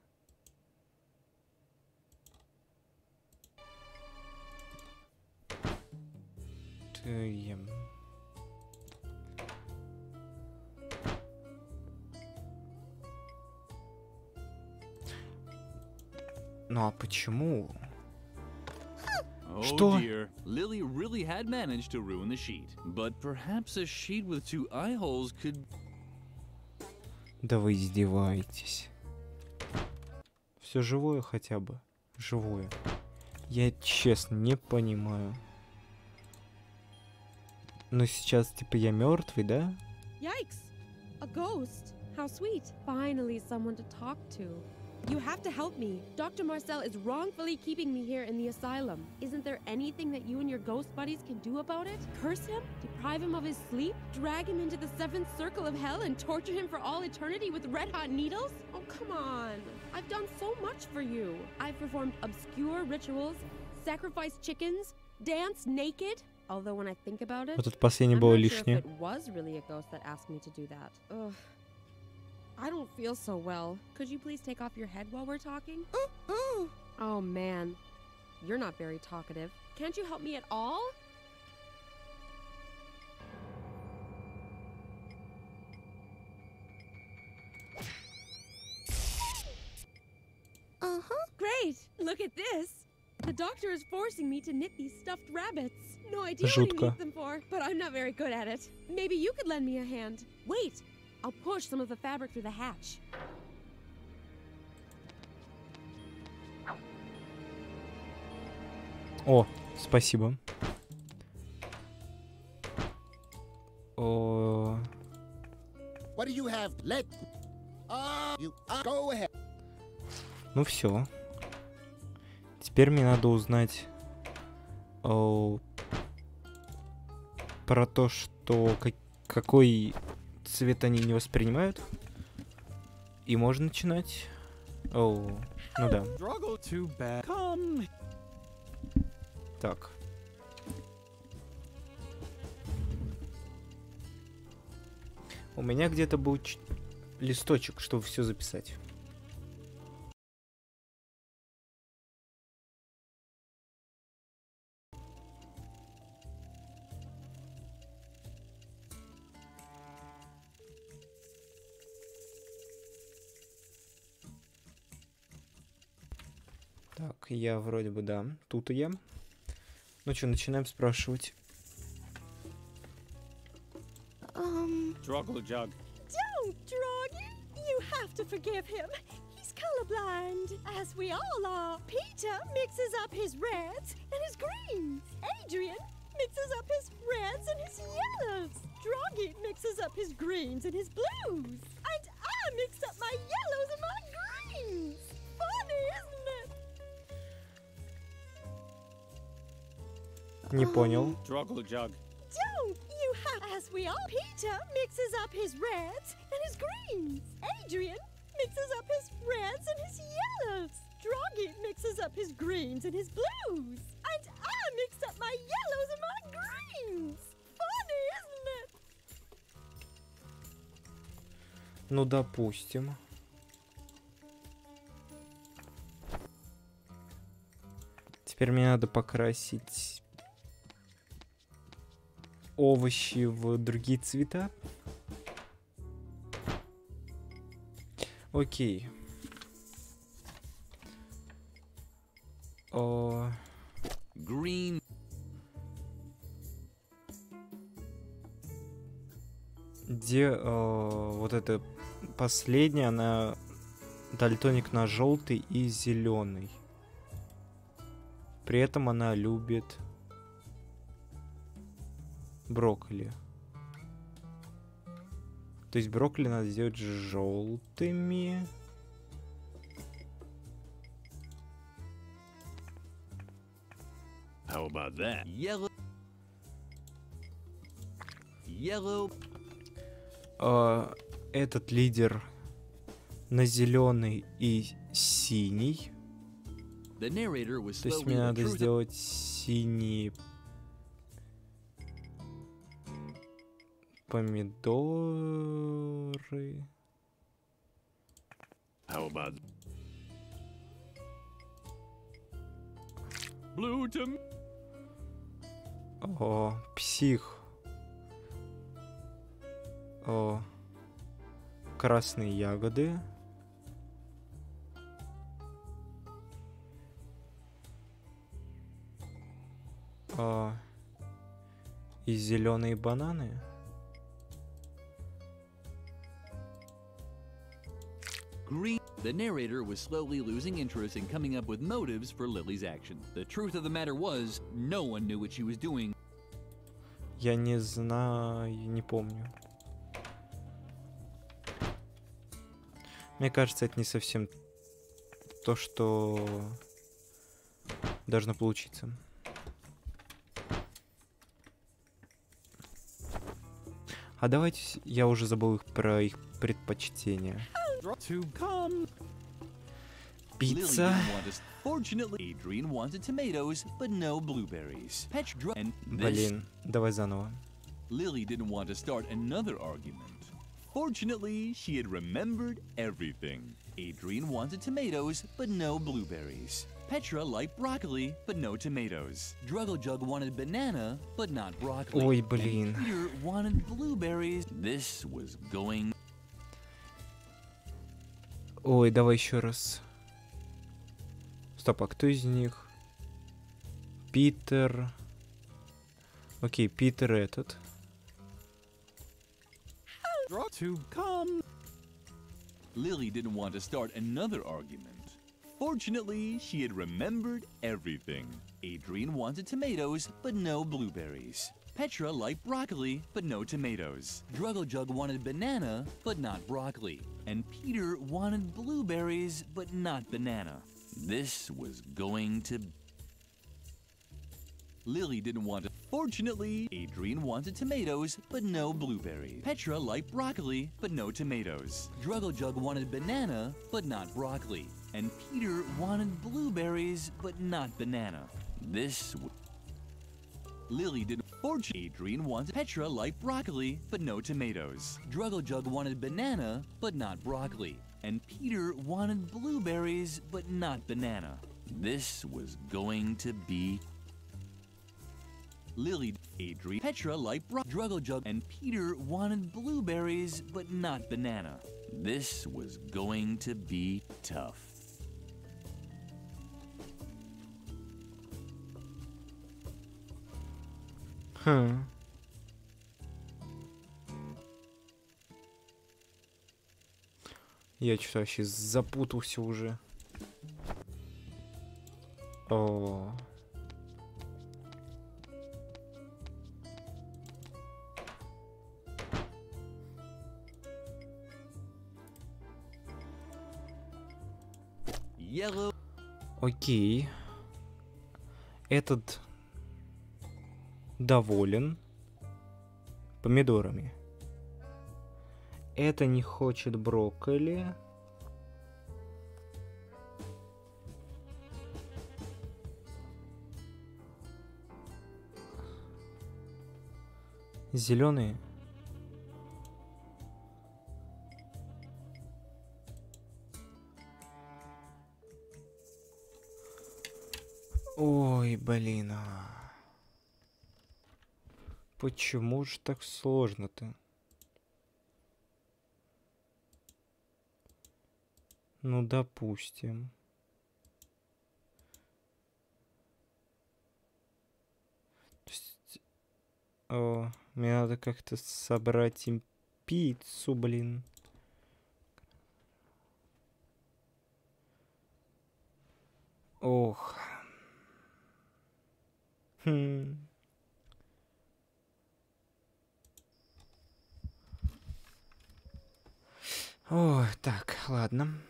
Ну а почему? Oh dear, Lily really had managed to ruin the sheet. But perhaps a sheet with 2 eye holes could... Да вы издеваетесь. Все живое хотя бы. Живое. Я честно не понимаю. Но сейчас типа я мертвый, да? Yikes! A ghost. How sweet. Finally someone to talk to. You have to help me. Dr. Marcel is wrongfully keeping me here in the asylum. Isn't there anything that you and your ghost buddies can do about it? Curse him? Deprive him of his sleep? Drag him into the 7th circle of hell and torture him for all eternity with red-hot needles? Oh, come on. I've done so much for you. I've performed obscure rituals, sacrificed chickens, danced naked. Although when I think about it, Вот тут последнее I'm было not sure if лишнее. it was really a ghost that asked me to do that. Ugh. I don't feel so well. Could you please take off your head while we're talking? Oh man, you're not very talkative. Can't you help me at all? Great! Look at this! The doctor is forcing me to knit these stuffed rabbits. No idea what he Жутко. needs them for, but I'm not very good at it. Maybe you could lend me a hand. Wait! I'll push some of the fabric through the hatch. О, спасибо. О, What do you have? Let... you... go ahead. ну все. Теперь мне надо узнать про то, что какой цвет они не воспринимают. И можно начинать. Ну да. Так. У меня где-то был листочек, чтобы все записать. Так, я вроде бы, да. Тут и я. Ну что, начинаем спрашивать. Struggle jug. Don't, Droggy. You have to forgive him. He's colorblind, as we all are. Peter mixes up his reds and his greens. Adrian mixes up his reds and his yellows. Droggy mixes up his greens and his blues. And I mixed up my yellows and my greens. Funny, isn't it? Не понял. Struggle jug. Don't you have, as we all. Peter mixes up his reds and his greens. Adrian mixes up his reds and his yellows. Droggy mixes up his greens and his blues. And I mixed up my yellows and my greens. Funny, isn't it? Ну, допустим. Теперь мне надо покрасить овощи в другие цвета. Окей. Green. Где вот эта последняя, она дальтоник на желтый и зеленый. При этом она любит брокколи. То есть брокколи надо сделать желтыми. How about that? Yellow. Yellow. Этот лидер на зеленый и синий. То есть мне надо сделать синие помидоры. How about blue to... О, псих. О, красные ягоды. И зеленые бананы. Green. The narrator was slowly losing interest in coming up with motives for Lily's action. The truth of the matter was, no one knew what she was doing. Я не знаю, не помню. Мне кажется, это не совсем то, что должно получиться. А давайте, я уже забыл про их предпочтения. Пицца. Fortunately, Adrian wanted tomatoes, but no blueberries. Блин, давай заново. Lily didn't want to start another argument. Fortunately, she had remembered everything. Adrian wanted tomatoes, but no blueberries. Petra liked broccoli, but no tomatoes. Druggle Jug wanted banana, but not broccoli. Ой, блин. And Peter wanted blueberries. This was going... Ой, давай еще раз. Стоп, а кто из них? Питер. Окей, Питер этот. Lily didn't want to start another argument. Fortunately, she had remembered everything. Adrian wanted tomatoes, but no blueberries. Petra liked broccoli, but no tomatoes. Druggle Jug wanted banana, but not broccoli. And Peter wanted blueberries, but not banana. This was going to... Lily didn't want to... Fortunately, Adrian wanted tomatoes, but no blueberries. Petra liked broccoli, but no tomatoes. Druggle Jug wanted banana, but not broccoli. And Peter wanted blueberries, but not banana. This... Lily didn't... Fortunately, Adrian wanted... Petra liked broccoli, but no tomatoes. Druggle Jug wanted banana, but not broccoli. And Peter wanted blueberries, but not banana. This was going to be... Lily, Adrian, Petra liked Druggle Jug, and Peter wanted blueberries, but not banana. This was going to be tough. Я что-то вообще запутался уже. О. Yellow. Окей. Этот доволен помидорами. Это не хочет брокколи. Зеленые. Ой, блин. Почему же так сложно-то? Ну, допустим. То есть, мне надо как-то собрать им пиццу, блин. Ох. Ой, так, ладно.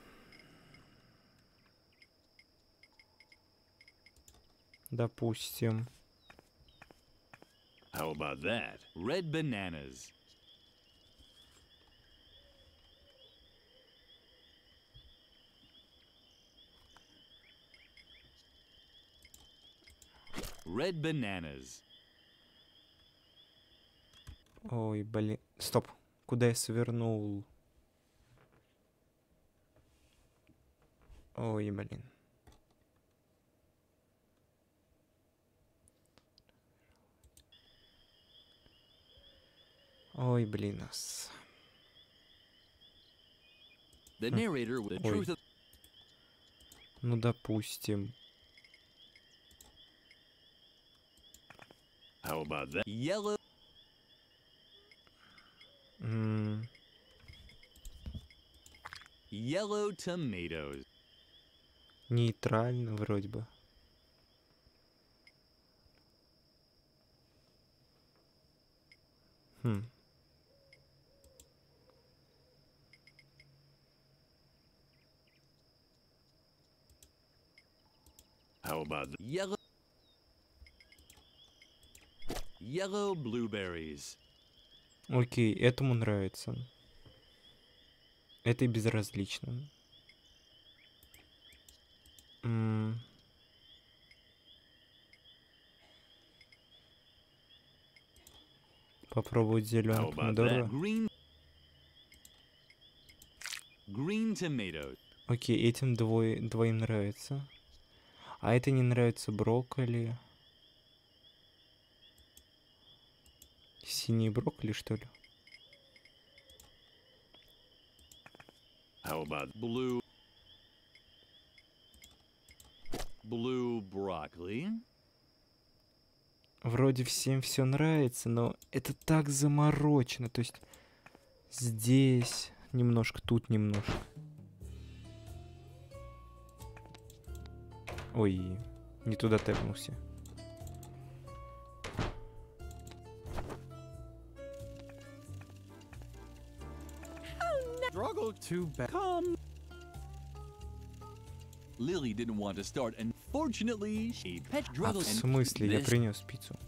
Допустим. How about that? Red bananas. Red bananas. Ой, блин. Стоп. Куда я свернул? Ой, блин. Ой, блин. The narrator with the truth of... Ну, допустим. How about that? Yellow. Yellow tomatoes. Нейтрально вроде бы. How about the yellow blueberries? Окей, этому нравится. Это безразлично. Попробовать зеленый помидор. Green tomatoes. Окей, этим двоим нравится. А это не нравится брокколи. Синий брокколи, что ли? How about blue broccoli? Вроде всем все нравится, но это так заморочено. То есть здесь немножко, тут немножко. Ой, не туда тэпнулся. Struggle too bad. Come. Lily didn't want to start, and fortunately, she pet А struggled. в смысле? Я принес пиццу.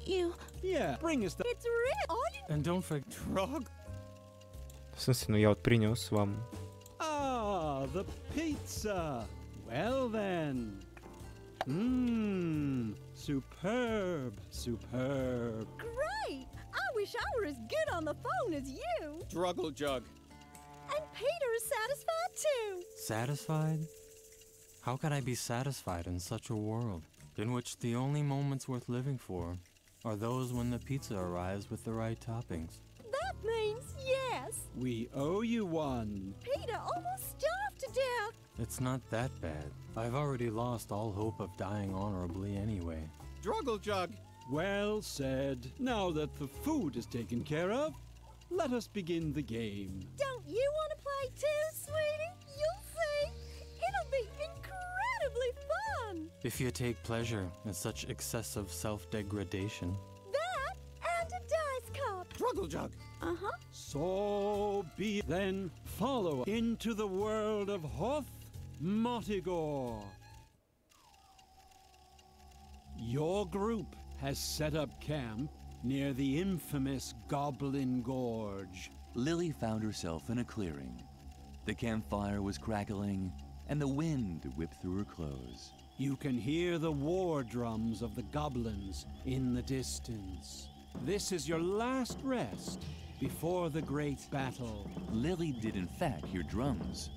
You. Yeah, bring us the... It's real. And don't forget... Drug. В смысле, ну я вот принес вам. Ah, the pizza. Well then. Superb. Superb. Great. I wish I were as good on the phone as you. Struggle jug. And Peter is satisfied too. Satisfied? How could I be satisfied in such a world, in which the only moments worth living for are those when the pizza arrives with the right toppings? That means yes. We owe you one. Peter almost starved to death. It's not that bad. I've already lost all hope of dying honorably anyway. Struggle jug. Well said. Now that the food is taken care of, let us begin the game. Don't you want to play? try too, sweetie. You'll see. It'll be incredibly fun. If you take pleasure in such excessive self-degradation. That and a dice cup. Struggle jug. Uh-huh. So be then follow into the world of Hoth Motigor. Your group has set up camp near the infamous Goblin Gorge. Lily found herself in a clearing. The campfire was crackling, and the wind whipped through her clothes. You can hear the war drums of the goblins in the distance. This is your last rest before the great battle. Lily did in fact hear drums.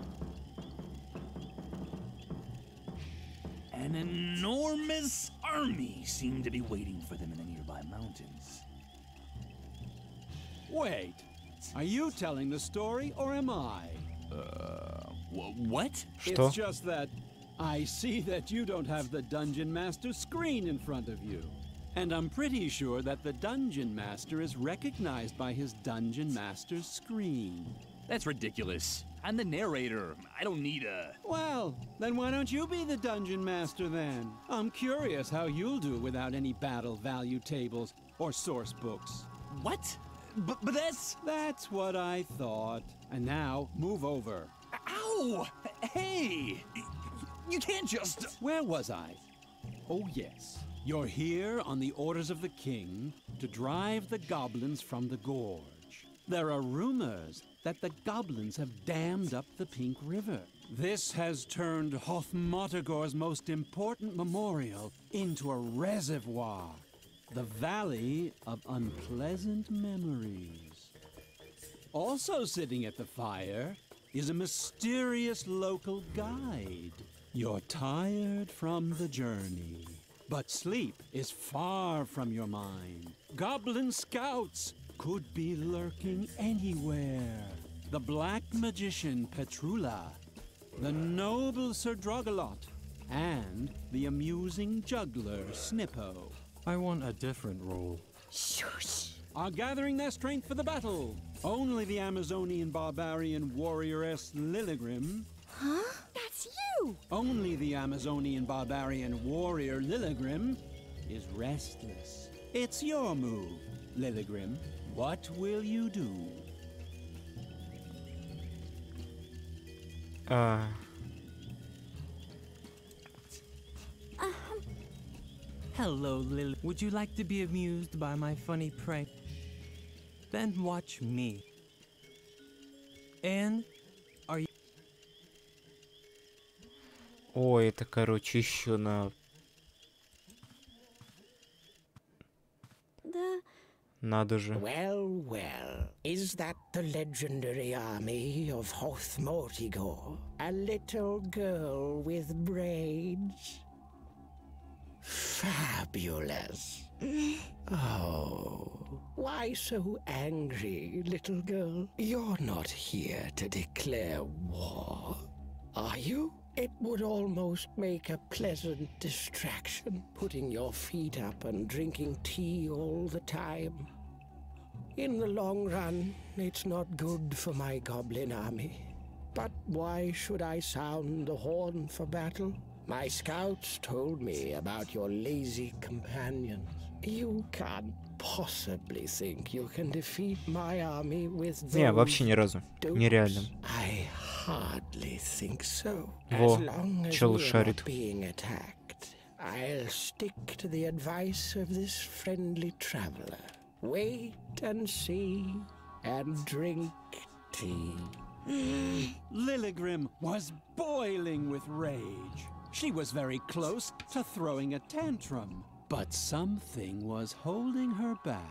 An enormous army seemed to be waiting for them in the nearby mountains. Wait, are you telling the story or am I? What? Что? It's just that I see that you don't have the Dungeon Master screen in front of you. And I'm pretty sure that the Dungeon Master is recognized by his Dungeon Master's screen. That's ridiculous. I'm the narrator. I don't need a... Well, then why don't you be the Dungeon Master then? I'm curious how you'll do without any battle value tables or source books. What? But that's... That's what I thought. And now, move over. Ow! Hey! You can't just... Where was I? Oh, yes. You're here on the orders of the king to drive the goblins from the gorge. There are rumors that the goblins have dammed up the Pink River. This has turned Hoth Motigor's most important memorial into a reservoir, the Valley of Unpleasant Memories. Also sitting at the fire is a mysterious local guide. You're tired from the journey, but sleep is far from your mind. Goblin scouts could be lurking anywhere. The black magician Petrula, the noble Sir Drogalot, and the amusing juggler Snippo. I want a different role. Shush! Are gathering their strength for the battle. Only the Amazonian barbarian warrioress Lilligrim. Huh? That's you! Only the Amazonian barbarian warrior Lilligrim is restless. It's your move, Lilligrim. What will you do? Hello, Lily. Would you like to be amused by my funny prank? Then watch me. And are you... Ой, это, короче, еще на... Надо же. Well, well. Is that the legendary army of Hoth Motigor? A little girl with braids? Fabulous. Oh, why so angry, little girl? You're not here to declare war, are you? It would almost make a pleasant distraction, putting your feet up and drinking tea all the time. In the long run, it's not good for my goblin army. But why should I sound the horn for battle? My scouts told me about your lazy companions. You can't possibly think you can defeat my army with those. Не, вообще ни разу. Нереально. I hardly think so. Во, As long as чел we're шарит. not being attacked, I'll stick to the advice of this friendly traveler. Wait and see, and drink tea. Lilligrim was boiling with rage. She was very close to throwing a tantrum, but something was holding her back.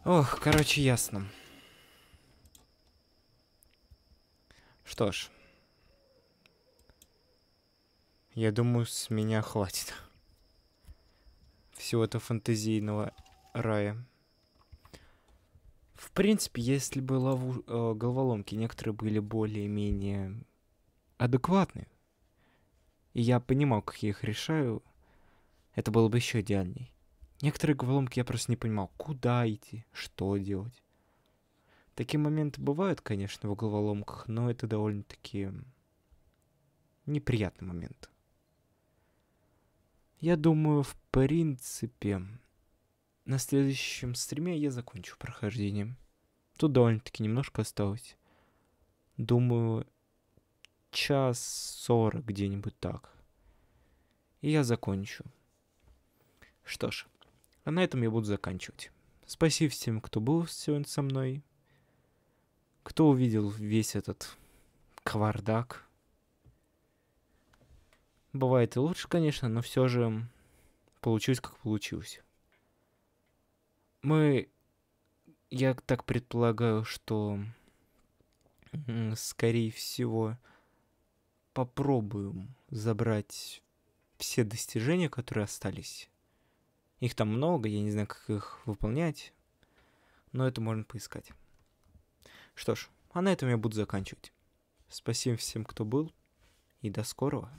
Ох, короче, ясно. Что ж. Я думаю, с меня хватит. Всего-то фантазийного рая. В принципе, если бы головоломки некоторые были более-менее адекватны, и я понимал, как я их решаю, это было бы еще идеальней. Некоторые головоломки я просто не понимал, куда идти, что делать. Такие моменты бывают, конечно, в головоломках, но это довольно-таки неприятный момент. Я думаю, в принципе, на следующем стриме я закончу прохождение. Тут довольно-таки немножко осталось. Думаю, 1:40 где-нибудь так. И я закончу. Что ж, а на этом я буду заканчивать. Спасибо всем, кто был сегодня со мной. Кто увидел весь этот кавардак. Бывает и лучше, конечно, но все же получилось, как получилось. Я так предполагаю, что, скорее всего, попробуем забрать все достижения, которые остались. Их там много, я не знаю, как их выполнять, но это можно поискать. Что ж, а на этом я буду заканчивать. Спасибо всем, кто был, и до скорого.